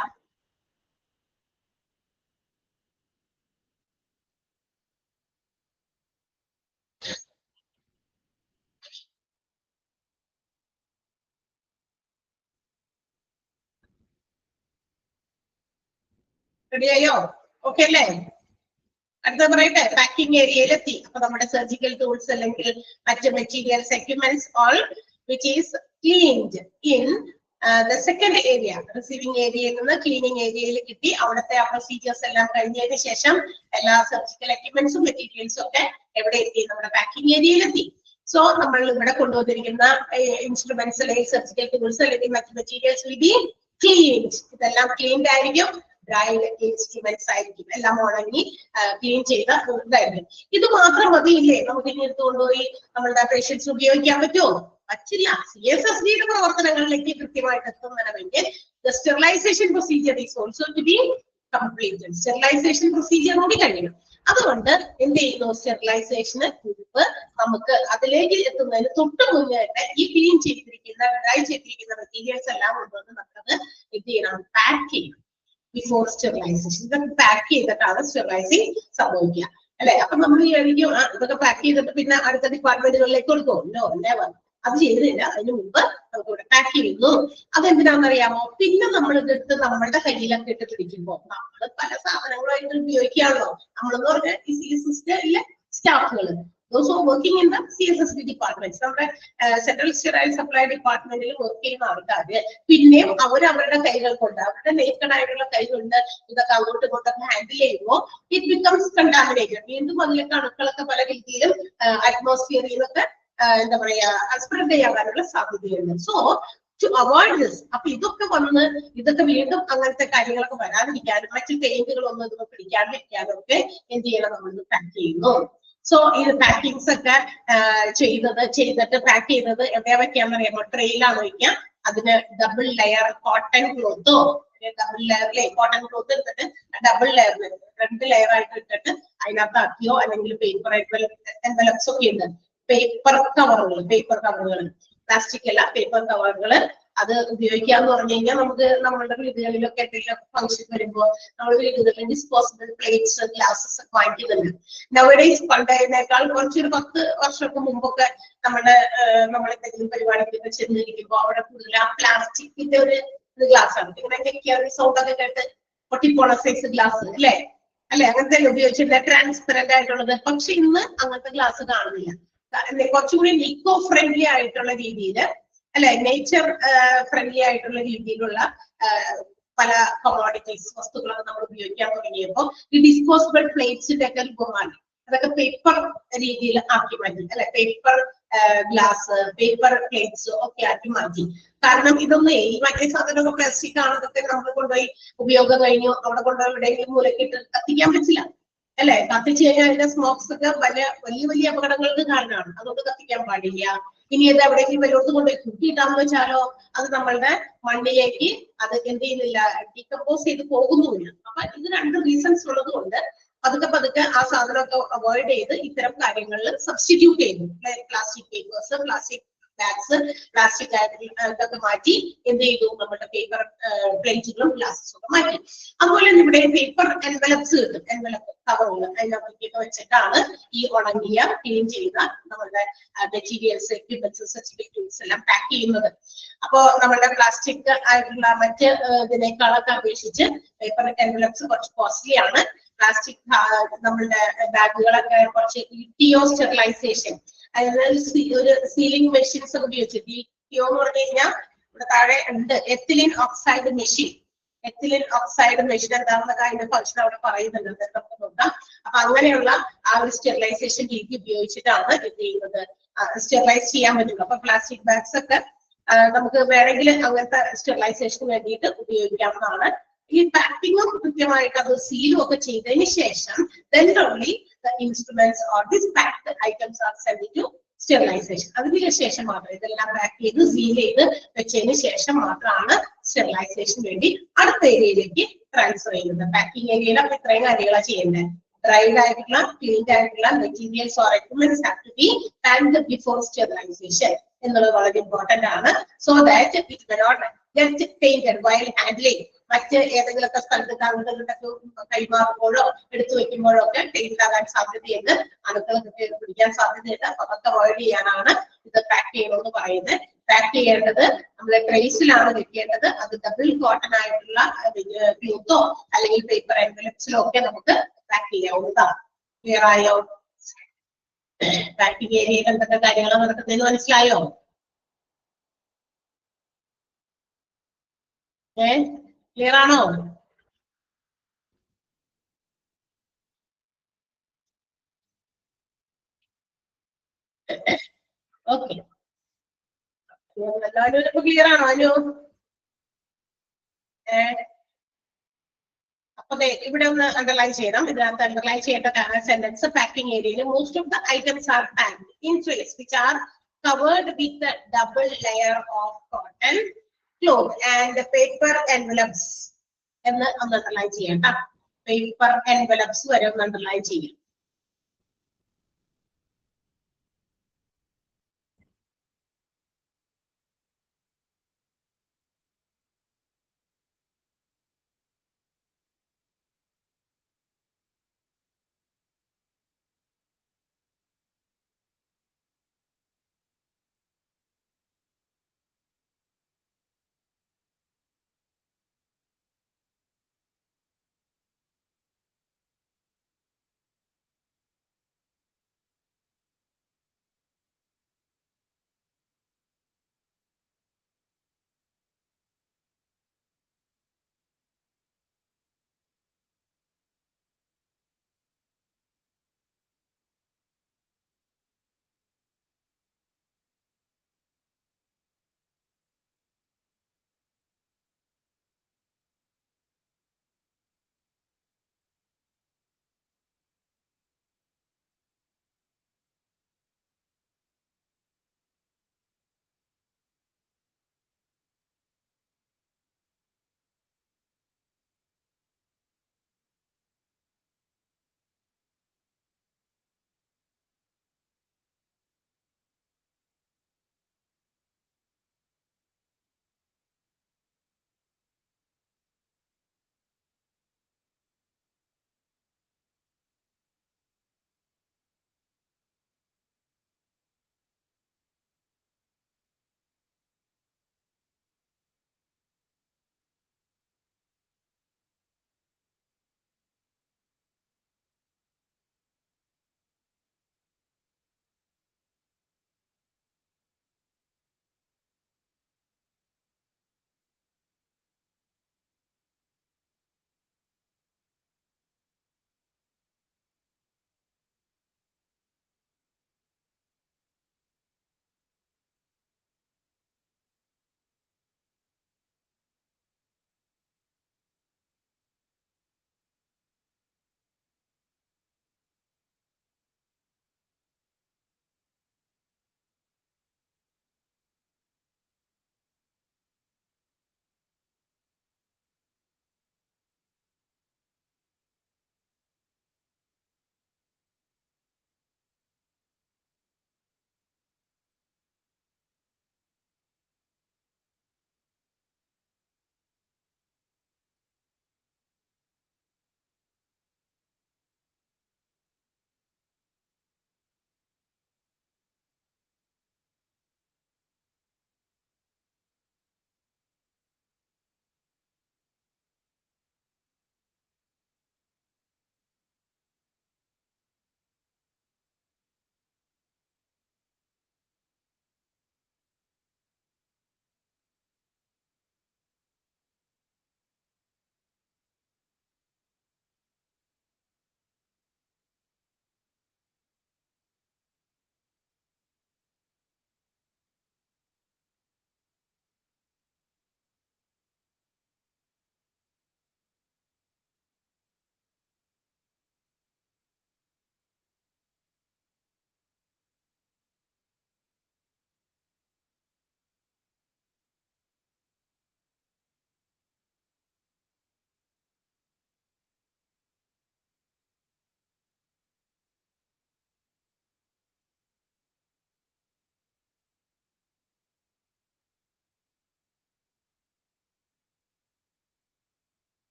റെഡിയായോ? ഓക്കെ അല്ലേ? അടുത്ത പറയട്ടെ, പാക്കിംഗ് ഏരിയയിലെത്തി. അപ്പൊ നമ്മുടെ സർജിക്കൽ ടൂൾസ് അല്ലെങ്കിൽ മറ്റ് materials equipments all which is cleaned in the second area. Receiving ഏരിയയിൽ നിന്ന് ക്ലീനിങ് ഏരിയയിൽ കിട്ടി. അവിടുത്തെ ആ പ്രൊസീജിയേഴ്സ് എല്ലാം കഴിഞ്ഞതിന് ശേഷം എല്ലാ സർജിക്കൽ എക്യുപ്മെന്റ്സും മെറ്റീരിയൽസും ഒക്കെ എവിടെ എത്തി? നമ്മുടെ പാക്കിംഗ് ഏരിയയിലെത്തി. സോ നമ്മൾ ഇവിടെ കൊണ്ടുവന്നിരിക്കുന്ന ഇൻസ്ട്രുമെന്റ്സ് അല്ലെങ്കിൽ സർജിക്കൽ ടൂൾസ് അല്ലെങ്കിൽ മറ്റ് മെറ്റീരിയൽസ് വിൽ ബി ക്ലീൻഡ്. ഇതെല്ലാം ക്ലീൻഡ് ആയിരിക്കും, ഡ്രൈഡ് ഇൻസ്ട്രുമെന്റ്സ് ആയിരിക്കും, എല്ലാം ഉണങ്ങി ക്ലീൻ ചെയ്ത ഇതായിരിക്കും. ഇത് മാത്രം മതിയില്ലേ നമുക്ക് ഇനി എടുത്ത് കൊണ്ടുപോയി നമ്മളുടെ പേഷ്യൻസ് ഉപയോഗിക്കാൻ പറ്റുമോ? പറ്റില്ല. CSSDയുടെ പ്രവർത്തനങ്ങളിലേക്ക് കൃത്യമായിട്ട് എത്തുന്നതിന് the sterilization procedure is also to be completed. Sterilization procedure കൂടി കഴിയണം. അതുകൊണ്ട് എന്ത് ചെയ്യുന്നു? സ്റ്റെറിലൈസേഷന് മുമ്പ് നമുക്ക് അതിലേക്ക് എത്തുന്നതിന് തൊട്ട് മുന്നേ ഈ ക്ലീൻ ചെയ്തിരിക്കുന്ന ഡ്രൈ ചെയ്തിരിക്കുന്ന മെറ്റീരിയൽസ് എല്ലാം കൊണ്ടുവന്ന് നമുക്കത് എന്ത് ചെയ്യണം? പാക്ക് ചെയ്യണം. ബിഫോർ സ്റ്റെറിലൈസേഷൻ ഇതൊക്കെ പാക്ക് ചെയ്തിട്ടാണ് സ്റ്റെറിലൈസിങ് സംഭവിക്കുക അല്ലെ? അപ്പൊ നമ്മൾ വിചാരിക്കും ഇതൊക്കെ പാക്ക് ചെയ്തിട്ട് പിന്നെ അടുത്ത ഡിപ്പാർട്ട്മെന്റുകളിലേക്ക് കൊടുക്കും. No, never. അത് ചെയ്തില്ല. അതിന് മുമ്പ് നമുക്ക് ഇവിടെ പാക്ക് ചെയ്യുന്നു. അതെന്തിനാണെന്നറിയാമോ? പിന്നെ നമ്മൾ ഇതെടുത്ത് നമ്മളുടെ കയ്യിലൊക്കെ ഇട്ട് പിടിക്കുമ്പോൾ നമ്മൾ പല സാധനങ്ങളായിട്ട് ഉപയോഗിക്കുകയാണല്ലോ. നമ്മളെന്ന് പറഞ്ഞാൽ ഈ CSSDയിലെ സ്റ്റാഫുകൾ, those who are working in the CSSD departments, നമ്മുടെ സെൻട്രൽ സ്റ്റെറൈൽ സപ്ലൈ ഡിപ്പാർട്ട്മെന്റിൽ വർക്ക് ചെയ്യുന്ന ആൾക്കാര് പിന്നെയും അവരവരുടെ കൈകൾ കൊണ്ട്, അവരുടെ നേക്കഡ് ആയിട്ടുള്ള കൈ കൊണ്ട് ഇതൊക്കെ അങ്ങോട്ടും ഇങ്ങോട്ടൊക്കെ ഹാൻഡിൽ ചെയ്യുമ്പോൾ ഇറ്റ് ബിക്കംസ് കണ്ടാമിനേറ്റഡ്. വീണ്ടും അതിലേക്ക് അണുക്കളൊക്കെ പല രീതിയിലും അറ്റ്മോസ്ഫിയറിൽ നിന്നൊക്കെ എന്താ പറയാ സ്പ്രെഡ് ചെയ്യാനുള്ള സാധ്യതയുണ്ട്. സോ ടു അവോയ്ഡ് ദിസ്, അപ്പൊ ഇതൊക്കെ വന്ന് ഇതൊക്കെ വീണ്ടും അങ്ങനത്തെ കാര്യങ്ങളൊക്കെ വരാതിരിക്കാനും മറ്റു പെയിന്റുകളൊന്നും ഇതൊക്കെ പിടിക്കാതിരിക്കാനും ഒക്കെ എന്ത് ചെയ്യണം? നമ്മൾ പാക്ക് ചെയ്യുന്നു. സോ ഇത് പാക്കിങ്സ് ഒക്കെ ചെയ്തിട്ട് പാക്ക് ചെയ്തത് എവിടെയാ വെക്കാന്ന് അറിയാമോ? ട്രെയിലാണ് വയ്ക്കാം. അതിന് ഡബിൾ ലെയർ കോട്ടൺ ക്ലോത്തോ, ഡബിൾ ലെയറിലെ കോട്ടൺ ക്ലോത്ത് എടുത്തിട്ട് ഡബിൾ ലെയർ 2 ലെയർ ആയിട്ട് ഇട്ടിട്ട് അതിനകത്ത് ആക്കിയോ അല്ലെങ്കിൽ പേപ്പർ എൻവലപ്സ് ഒക്കെ ഉണ്ട്. പേപ്പർ കവറുകൾ, പ്ലാസ്റ്റിക് അല്ല, പേപ്പർ കവറുകൾ. അത് ഉപയോഗിക്കാന്ന് പറഞ്ഞു കഴിഞ്ഞാൽ നമുക്ക് നമ്മളുടെ വീടുകളിലൊക്കെ എന്തെങ്കിലും ഫംഗ്ഷൻ വരുമ്പോൾ നമ്മൾ വീടുകളിൽ ഡിസ്പോസിബിൾ പ്ലേറ്റ്സ്, ഗ്ലാസസ് ഒക്കെ വാങ്ങിക്കുന്നുണ്ട്. നവഡേയ്സ് പണ്ടതിനേക്കാൾ കുറച്ചൊരു 10 വർഷമൊക്കെ മുമ്പൊക്കെ നമ്മളെന്തെങ്കിലും പരിപാടിക്കൊക്കെ ചെന്നിരിക്കുമ്പോൾ അവിടെ കൂടുതൽ ആ പ്ലാസ്റ്റിക്കിന്റെ ഒരു ഗ്ലാസ് ആണ്. ഇങ്ങനെ സൗണ്ട് ഒക്കെ കേട്ട് പൊട്ടിപ്പോണ സൈസ് ഗ്ലാസ് അല്ലേ? അങ്ങനത്തെ ഉപയോഗിച്ചിരുന്ന ട്രാൻസ്പെറന്റ് ആയിട്ടുള്ളത്. പക്ഷെ ഇന്ന് അങ്ങനത്തെ ഗ്ലാസ് കാണുന്നില്ല. കുറച്ചുകൂടി ഇക്കോ ഫ്രണ്ട്ലി ആയിട്ടുള്ള രീതിയിൽ അല്ലെ, നേച്ചർ ഫ്രണ്ട്ലി ആയിട്ടുള്ള രീതിയിലുള്ള പല കമോഡിറ്റീസ് വസ്തുക്കളൊക്കെ നമ്മൾ ഉപയോഗിക്കാൻ തുടങ്ങിയപ്പോൾ ഈ ഡിസ്പോസിബിൾ പ്ലേറ്റ്സിന്റെ ഒക്കെ രൂപമാണ്. അതൊക്കെ പേപ്പർ രീതിയിൽ ആക്കി മാറ്റി അല്ലെ, പേപ്പർ ഗ്ലാസ്, പേപ്പർ പ്ലേറ്റ്സ് ഒക്കെ ആക്കി മാറ്റി. കാരണം ഇതൊന്നും ഈ മറ്റേ സാധനമൊക്കെ പ്ലാസ്റ്റിക് ആണതൊക്കെ നമ്മൾ കൊണ്ടുപോയി ഉപയോഗം കഴിഞ്ഞു അവിടെ കൊണ്ടുപോയി എവിടെയെങ്കിലും മൂലക്കിട്ട് കത്തിക്കാൻ പറ്റില്ല അല്ലെ? കത്തിച്ചു കഴിഞ്ഞാൽ അതിന്റെ സ്മോക്സ് ഒക്കെ വലിയ അപകടങ്ങൾക്ക് കാരണമാണ്. അതുകൊണ്ട് കത്തിക്കാൻ പാടില്ല. ഇനി അത് എവിടെയെങ്കിലും വല്ലോടത്ത് കൊണ്ടുപോയി കുത്തിയിട്ടാന്ന് വെച്ചാലോ അത് നമ്മളുടെ മണ്ണിലേക്ക് അത് എന്ത് ചെയ്യുന്നില്ല, ഡീകമ്പോസ് ചെയ്ത് പോകുന്നുമില്ല. അപ്പൊ ഇത് 2 റീസൺസ് ഉള്ളത് കൊണ്ട് പതുക്കെ ആ സാധനമൊക്കെ അവോയ്ഡ് ചെയ്ത് ഇത്തരം കാര്യങ്ങളിൽ സബ്സ്റ്റിറ്റ്യൂട്ട് ചെയ്തു. Plastic papers, plastic bags, plastic ഇതൊക്കെ മാറ്റി എന്ത് ചെയ്തു? നമ്മുടെ പേപ്പർ പ്ലേറ്റുകളും ഗ്ലാസസും ഒക്കെ മാറ്റി. അതുപോലെ തന്നെ ഇവിടെ പേപ്പർ എൻവലപ്സ് കിട്ടും, എൻവലപ്പ് കവറുകൾ. അതിനകത്തേക്ക് വെച്ചിട്ടാണ് ഈ ഉണങ്ങിയ ക്ലീൻ ചെയ്ത നമ്മുടെ മെറ്റീരിയൽസ്, എക്യുപ്മെന്റ്സ്, സർജിക്കൽ ടൂൾസ് എല്ലാം പാക്ക് ചെയ്യുന്നത്. അപ്പോ നമ്മുടെ പ്ലാസ്റ്റിക് ആയിട്ടുള്ള മറ്റ് ഇതിനേക്കാളൊക്കെ അപേക്ഷിച്ച് പേപ്പർ എൻവലപ്സ് കുറച്ച് കോസ്റ്റ്ലി ആണ്. പ്ലാസ്റ്റിക് നമ്മളുടെ ബാഗുകളൊക്കെ കുറച്ച് ടിഒ സ്റ്റെറിലൈസേഷൻ, അതായത് ഒരു സീലിംഗ് മെഷീൻസ് ഒക്കെ ഉപയോഗിച്ച് ടിഒ എന്ന് പറഞ്ഞു കഴിഞ്ഞാൽ ഇവിടെ താഴെ ഉണ്ട് ethylene oxide machine. Ethylene oxide machine എന്താണെന്നൊക്കെ അതിന്റെ ഫംഗ്ഷൻ അവിടെ പറയുന്നുണ്ട്, നമുക്ക് നോക്കാം. അപ്പൊ അങ്ങനെയുള്ള ആ ഒരു സ്റ്റെറിലൈസേഷൻ രീതി ഉപയോഗിച്ചിട്ടാണ് എന്ത് ചെയ്യുന്നത്? സ്റ്റെറിലൈസ് ചെയ്യാൻ പറ്റുള്ളൂ. അപ്പൊ പ്ലാസ്റ്റിക് ബാഗ്സ് ഒക്കെ നമുക്ക് വേണമെങ്കിൽ അങ്ങനത്തെ സ്റ്റെറിലൈസേഷന് വേണ്ടിയിട്ട് ഉപയോഗിക്കാവുന്നതാണ്. ഈ പാക്കിങ്ങും കൃത്യമായിട്ട് അത് സീലും ഒക്കെ ചെയ്തതിന് ശേഷം then only the instruments or these packed items are sent to sterilization. അതിന് ശേഷം മാത്രം ഇതെല്ലാം പാക്ക് ചെയ്ത് സീൽ ചെയ്ത് വെച്ചതിന് ശേഷം മാത്രമാണ് സ്റ്റെറിലൈസേഷൻ വേണ്ടി അടുത്ത ഏരിയയിലേക്ക് ട്രാൻസ്ഫർ ചെയ്യുന്നത്. പാക്കിംഗ് ഏരിയയിൽ അപ്പൊ ഇത്രയും കാര്യങ്ങളാണ് ചെയ്യേണ്ടത്. ഡ്രൈഡ് ആയിട്ടുള്ള ക്ലീൻഡ് ആയിട്ടുള്ള materials or equipments have to be packed before sterilization എന്നുള്ളത് വളരെ ഇമ്പോർട്ടന്റ് ആണ്. So that it may not just painted while handling. മറ്റ് ഏതെങ്കിലുമൊക്കെ സ്ഥലത്ത് അങ്ങോട്ടൊക്കെ കൈമാറുമ്പോഴോ എടുത്തു വെക്കുമ്പോഴോ ഒക്കെ പെയിന്റ് ആകാൻ സാധ്യതയുണ്ട്, അണുക്കൾ പിടിക്കാൻ സാധ്യതയുണ്ട്. അപ്പൊ അതൊക്കെ അവോയ്ഡ് ചെയ്യാനാണ് ഇത് പാക്ക് ചെയ്യണമെന്ന് പറയുന്നത്. പാക്ക് ചെയ്യേണ്ടത് നമ്മൾ ട്രേസിലാണ് വെക്കേണ്ടത്. അത് ഡബിൾ കോട്ടൺ ആയിട്ടുള്ള ക്ലോത്തോ അല്ലെങ്കിൽ പേപ്പർ എൻവലപ്സിലോ ഒക്കെ നമുക്ക് പാക്ക് ചെയ്യാവുന്നതാണ്. ക്ലിയർ ആയോ? പാക്കിംഗ് ഏരിയയിൽ എന്തൊക്കെ കാര്യങ്ങളാണ് നടക്കുന്നതെന്ന് മനസ്സിലായോ? ക്ലിയർ ആണോ? ഓക്കെ, എല്ലാവരും ഇപ്പൊ ക്ലിയർ ആണോ? അനു അപ്പൊ ഇവിടെ ഒന്ന് അണ്ടർലൈൻ ചെയ്യണം. ഇതിനകത്ത് അണ്ടർലൈൻ ചെയ്യേണ്ട സെന്റൻസ് പാക്കിംഗ് ഏരിയയിൽ most of the items are packed in trace which are covered with double layer of cotton cloth and paper envelops എന്ന് ഒന്ന് അണ്ടർലൈൻ ചെയ്യണ്ട. പേപ്പർ എൻവലപ്സ് വരെ ഒന്ന് അണ്ടർലൈൻ ചെയ്യും.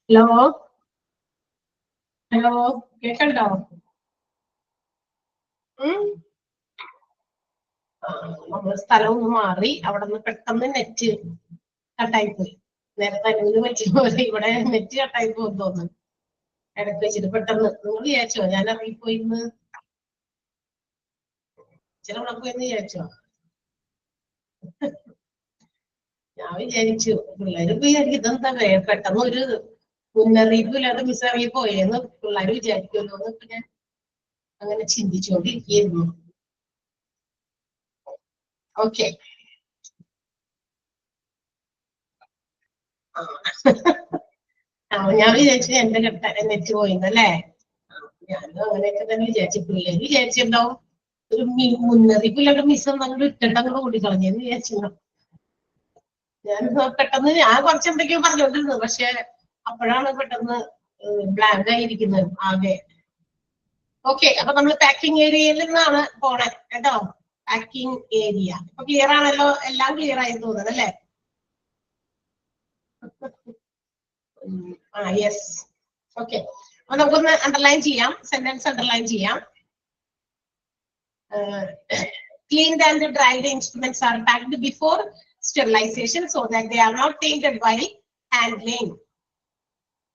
ഹലോ ഹലോ, കേക്കണ്ടോ? നമ്മള് സ്ഥലം ഒന്ന് മാറി, അവിടെ നിന്ന് പെട്ടെന്ന് നെറ്റ് കട്ടായി പോയി. നേരത്തെ അനുവിന് പറ്റിയ പോലെ ഇവിടെ നെറ്റ് കട്ടായി പോകും തോന്നുന്നു. ഇടയ്ക്ക് വെച്ചിട്ട് പെട്ടെന്ന് നിങ്ങൾ വിചാരിച്ചോ ഞാൻ ഇറങ്ങിപ്പോയിന്ന്? ചില ഉണക്കുമെന്ന് വിചാരിച്ചോ? ഞാൻ വിചാരിച്ചു പിള്ളേര് വിചാരിക്കും ഇതെന്താ പെട്ടെന്ന് ഒരു മുന്നറിയിപ്പില്ലാതെ മിസ് ഇറങ്ങി പോയെന്ന് പിള്ളേര് വിചാരിക്കുമല്ലോ എന്നൊക്കെ ഞാൻ അങ്ങനെ ചിന്തിച്ചുകൊണ്ടിരിക്കുന്നു. ഓക്കെ, ഞാൻ വിചാരിച്ചു എന്റെ നെറ്റ് പോയിന്നല്ലേ. ഞാനും അങ്ങനെയൊക്കെ തന്നെ വിചാരിച്ചു. പിള്ളേര് വിചാരിച്ചിട്ടുണ്ടാവും ഒരു മുന്നറിയിപ്പില്ലാണ്ട് മിസ് അങ്ങോട്ട് ഇട്ടിട്ട് അങ്ങോട്ട് ഓടിക്കളഞ്ഞെന്ന് വിചാരിച്ചു. ഞാൻ പെട്ടെന്ന് ഞാൻ കുറച്ചെന്തൊക്കെയോ പറഞ്ഞോണ്ടിരുന്നു, പക്ഷെ അപ്പോഴാണ് പെട്ടെന്ന് ബ്ലാങ്ക് ആയിരിക്കുന്നത് ആകെ. ഓക്കെ, അപ്പൊ നമ്മൾ പാക്കിംഗ് ഏരിയയിൽ നിന്നാണ് പോണേ കേട്ടോ. പാക്കിംഗ് ഏരിയ ഇപ്പൊ ക്ലിയർ ആണല്ലോ, എല്ലാം ക്ലിയർ ആയി തോന്നുന്നത് അല്ലേ? Yes, okay. അപ്പൊ നമുക്കൊന്ന് അണ്ടർലൈൻ ചെയ്യാം, സെന്റൻസ് അണ്ടർലൈൻ ചെയ്യാം. Cleaned and dried instruments are packed before sterilization so that they are not tainted while handling.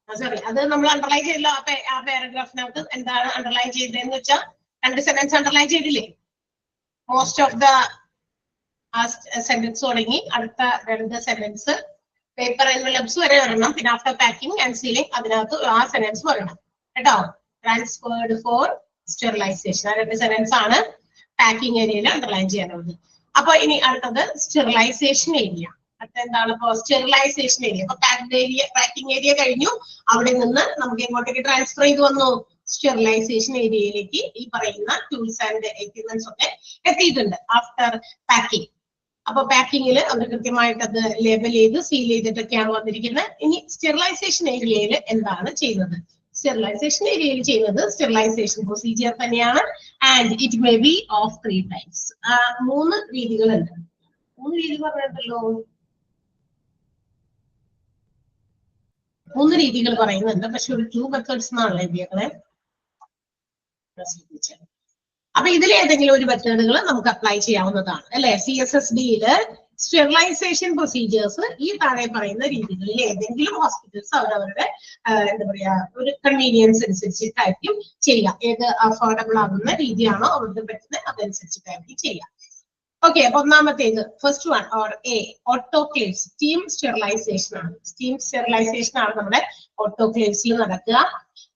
Sorry, അത് നമ്മൾ അണ്ടർലൈൻ ചെയ്തില്ല. ആ പാരഗ്രാഫിനകത്ത് എന്താണ് അണ്ടർലൈൻ ചെയ്തതെന്ന് വെച്ചാൽ 2 സെന്റൻസ് അണ്ടർലൈൻ ചെയ്തില്ലേ? മോസ്റ്റ് ഓഫ് ദ സെന്റൻസ് തുടങ്ങി അടുത്ത 2 സെന്റൻസ് പേപ്പർ എൻവലപ്സ് വരെ വരണം. പിന്നെ ആഫ്റ്റർ പാക്കിംഗ് ആൻഡ് സീലിംഗ് അതിനകത്ത് ആ സെന്റൻസ് വരണം കേട്ടോ. ട്രാൻസ്ഫേർഡ് ഫോർ സ്റ്റെറിലൈസേഷൻ, ആ 2 സെന്റൻസ് ആണ് പാക്കിംഗ് ഏരിയയിൽ അണ്ടർലൈൻ ചെയ്യാനുള്ളത്. അപ്പൊ ഇനി അടുത്തത് സ്റ്റെറിലൈസേഷൻ ഏരിയ. അടുത്ത എന്താണ്? ഇപ്പൊ സ്റ്റെറിലൈസേഷൻ ഏരിയ. അപ്പൊ പാക്കിംഗ് ഏരിയ കഴിഞ്ഞു, അവിടെ നിന്ന് നമുക്ക് എങ്ങോട്ടേക്ക് ട്രാൻസ്ഫർ ചെയ്ത് വന്നു? സ്റ്റെറിലൈസേഷൻ ഏരിയയിലേക്ക് ഈ പറയുന്ന ടൂൾസ് ആൻഡ് എക്യുപ്മെന്റ്സ് ഒക്കെ എത്തിയിട്ടുണ്ട് ആഫ്റ്റർ പാക്കിംഗ്. അപ്പൊ പാക്കിങ്ങിൽ അവർ കൃത്യമായിട്ട് അത് ലേബൽ ചെയ്ത് സീൽ ചെയ്തിട്ടൊക്കെയാണ് വന്നിരിക്കുന്നത്. ഇനി സ്റ്റെറിലൈസേഷൻ ഏരിയയിൽ എന്താണ് ചെയ്യുന്നത്? സ്റ്റെറിലൈസേഷൻ ഏരിയയിൽ ചെയ്യുന്നത് സ്റ്റെറിലൈസേഷൻ പ്രൊസീജിയർ തന്നെയാണ്. And it may be of 3 types. 3 രീതികളുണ്ട്. 3 രീതി പറഞ്ഞിട്ടല്ലോ, 3 രീതികൾ പറയുന്നുണ്ട്. പക്ഷെ ഒരു 2 മെത്തേഡ്സ് എന്നാണല്ലോ എഴുതിയേക്കണേ. അപ്പൊ ഇതിൽ ഏതെങ്കിലും ഒരു മെത്തേഡുകൾ നമുക്ക് അപ്ലൈ ചെയ്യാവുന്നതാണ് അല്ലെ? CSSD-യില് സ്റ്റെറിലൈസേഷൻ പ്രൊസീജിയേഴ്സ് ഈ താഴെ പറയുന്ന രീതികളിൽ ഏതെങ്കിലും ഹോസ്പിറ്റൽസ് അവരവരുടെ എന്താ പറയാ ഒരു കൺവീനിയൻസ് അനുസരിച്ചിട്ടായിരിക്കും ചെയ്യുക. ഏത് അഫോർഡബിൾ ആകുന്ന രീതിയാണോ അവർക്ക് പറ്റുന്നത് അതനുസരിച്ചിട്ടായിരിക്കും ചെയ്യുക. ഓക്കെ, അപ്പൊ ഒന്നാമത്തേത് first one or a autoclave steam sterilization ആണ്. സ്റ്റീം സ്റ്റെറിലൈസേഷൻ ആണ് നമ്മുടെ ഓട്ടോക്ലേവ്സിൽ നടക്കുക.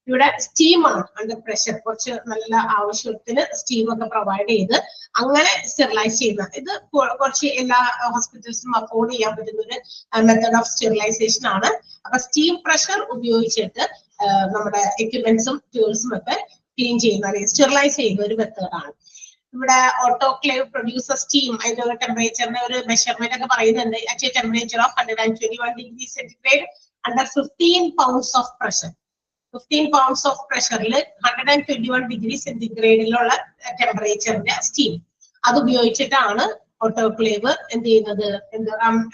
ഇവിടെ സ്റ്റീമാണ് അണ്ടർ പ്രഷർ, കുറച്ച് നല്ല ആവശ്യത്തിന് സ്റ്റീം ഒക്കെ പ്രൊവൈഡ് ചെയ്ത് അങ്ങനെ സ്റ്റെറിലൈസ് ചെയ്യുന്ന ഇത് കുറച്ച് എല്ലാ ഹോസ്പിറ്റൽസിനും അഫോർഡ് ചെയ്യാൻ പറ്റുന്ന ഒരു മെത്തേഡ് ഓഫ് സ്റ്റെറിലൈസേഷൻ ആണ്. അപ്പൊ സ്റ്റീം പ്രഷർ ഉപയോഗിച്ചിട്ട് നമ്മുടെ എക്യുപ്മെന്റ്സും ടൂൾസും ഒക്കെ ക്ലീൻ ചെയ്യുന്ന അല്ലെങ്കിൽ സ്റ്റെറിലൈസ് ചെയ്യുന്ന ഒരു മെത്തേഡാണ്. ഇവിടെ ഓട്ടോക്ലേവ് പ്രൊഡ്യൂസർ സ്റ്റീം, അതിന്റെ ഒരു ടെമ്പറേച്ചറിന്റെ ഒരു മെഷർമെന്റ് ഒക്കെ പറയുന്നുണ്ട്. At a temperature of 121 degree centigrade under 15 pounds of pressure. 15 pounds of പ്രഷറിൽ 121 ഡിഗ്രി സെന്റിഗ്രേഡിലുള്ള ടെമ്പറേച്ചറിന്റെ സ്റ്റീം അത് ഉപയോഗിച്ചിട്ടാണ് ഓട്ടോക്ലേവ് എന്ത് ചെയ്യുന്നത്,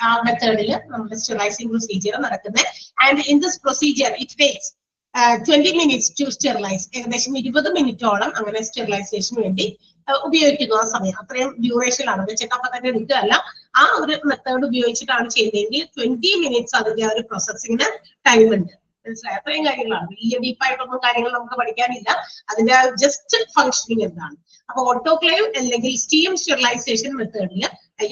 ആ മെത്തേഡിൽ നമ്മുടെ സ്റ്റെറിലൈസിംഗ് പ്രൊസീജിയർ നടക്കുന്നത്. And in this procedure it takes 20 minutes to sterilise. ഏകദേശം 20 മിനിറ്റോളം അങ്ങനെ സ്റ്റെറിലൈസേഷന് വേണ്ടി ഉപയോഗിക്കുന്നു. ആ സമയം അത്രയും ഡ്യൂറേഷനാണ് വെച്ചിട്ട് അപ്പൊ തന്നെ എടുക്കുകയല്ല. ആ ഒരു മെത്തേഡ് ഉപയോഗിച്ചിട്ടാണ് ചെയ്യുന്നതെങ്കിൽ 20 minutes അതിന്റെ ഒരു പ്രോസസ്സിങ്ങിന് ടൈം ഉണ്ട്. മനസ്സിലായി? അത്രയും കാര്യങ്ങളാണ്. വലിയ ഡീപ്പായിട്ടൊന്നും കാര്യങ്ങൾ നമുക്ക് പഠിക്കാനില്ല. അതിന്റെ ജസ്റ്റ് ഫംഗ്ഷനിങ് എന്താണ്. അപ്പൊ ഓട്ടോക്ലേവ് അല്ലെങ്കിൽ സ്റ്റീം സ്റ്റെറിലൈസേഷൻ മെത്തേഡിൽ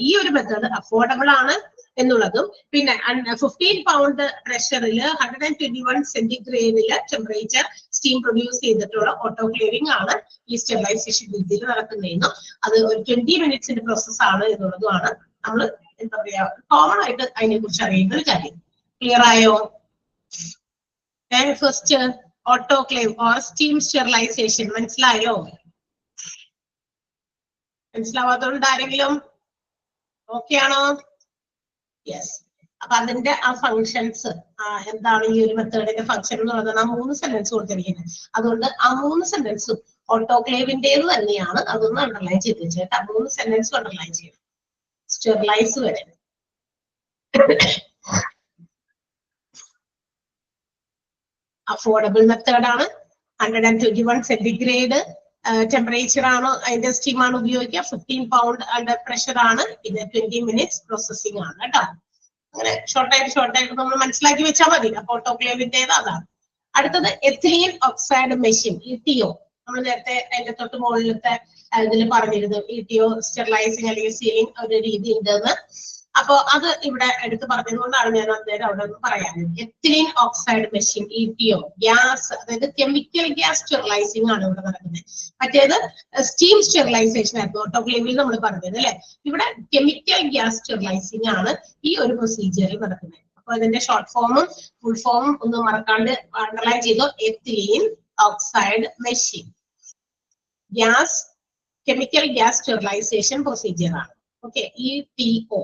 ഈ ഒരു മെത്തേഡ് അഫോർഡബിൾ ആണ് എന്നുള്ളതും പിന്നെ 15 pound പ്രഷറിൽ 121 സെന്റിഗ്രേഡില് ടെമ്പറേച്ചർ സ്റ്റീം പ്രൊഡ്യൂസ് ചെയ്തിട്ടുള്ള ഓട്ടോക്ലേവിംഗ് ആണ് ഈ സ്റ്റെറിലൈസേഷൻ രീതിയിൽ നടക്കുന്നതെന്നും അത് ഒരു 20 minutes പ്രോസസ് ആണ് എന്നുള്ളതുമാണ് നമ്മൾ എന്താ പറയാ കോമൺ ആയിട്ട് അതിനെ കുറിച്ച് അറിയുന്ന ഒരു കാര്യം. ക്ലിയർ ആയോ? First autoclave or steam sterilization മനസ്സിലായോ? മനസ്സിലാവാത്തതുകൊണ്ട് ആരെങ്കിലും ഓക്കെ ആണോ? യെസ്. അപ്പൊ അതിന്റെ ആ ഫങ്ഷൻസ് എന്താണ് ഈ ഒരു മെത്തേഡിന്റെ ഫംഗ്ഷൻ എന്ന് പറയുന്നത് 3 സെന്റൻസ് കൊടുത്തിരിക്കുന്നത്. അതുകൊണ്ട് ആ 3 സെന്റൻസും ഓട്ടോക്ലേവിന്റേത് തന്നെയാണ്. അതൊന്ന് അണ്ടർലൈൻ ചെയ്ത് വെച്ചേട്ടാ. 3 സെന്റൻസും അണ്ടർലൈൻ ചെയ്യണം സ്റ്റെറിലൈസ് വരെ. അഫോർഡബിൾ മെത്തേഡ് ആണ്. 121 സെന്റിഗ്രേഡ് ടെമ്പറേച്ചർ ആണ്, അതിന്റെ സ്റ്റീം ആണ് ഉപയോഗിക്കുക. 15 pound അണ്ടർ പ്രഷർ ആണ്. പിന്നെ 20 minutes പ്രോസസ്സിംഗ് ആണ് കേട്ടോ. അങ്ങനെ ഷോർട്ടായിട്ട് നമ്മൾ മനസ്സിലാക്കി വെച്ചാൽ മതി. അപ്പൊ ഓട്ടോക്ലേവിന്റേത് അതാണ്. അടുത്തത് എഥിലീൻ ഓക്സൈഡ് മെഷീൻ, ETO. നമ്മൾ നേരത്തെ അതിന്റെ തൊട്ട് മുകളിലത്തെ ഇതിൽ പറഞ്ഞിരുന്നു ETO സ്റ്റെറിലൈസിങ് അല്ലെങ്കിൽ സീലിംഗ് ഒരു രീതി ഉണ്ടെന്ന്. അപ്പൊ അത് ഇവിടെ എടുത്ത് പറഞ്ഞതുകൊണ്ടാണ് ഞാൻ അന്നേരം അവിടെ ഒന്ന് പറയാനും. Ethylene oxide machine ETO gas, അതായത് കെമിക്കൽ ഗ്യാസ് സ്റ്റെറിലൈസിംഗ് ആണ് ഇവിടെ നടക്കുന്നത്. മറ്റേത് സ്റ്റീം സ്റ്റെറിലൈസേഷൻ ആയിരുന്നു ഓട്ടോക്ലേവിൽ നമ്മൾ പറഞ്ഞത് അല്ലെ. ഇവിടെ കെമിക്കൽ ഗ്യാസ് സ്റ്റെറിലൈസിംഗ് ആണ് ഈ ഒരു പ്രൊസീജിയറിൽ നടക്കുന്നത്. അപ്പൊ അതിന്റെ ഷോർട്ട് ഫോമും ഫുൾ ഫോമും ഒന്ന് മറക്കാണ്ട് അണ്ടർലൈൻ ചെയ്തോ. Ethylene oxide machine gas chemical gas sterilisation procedure ആണ്. Okay, ETO.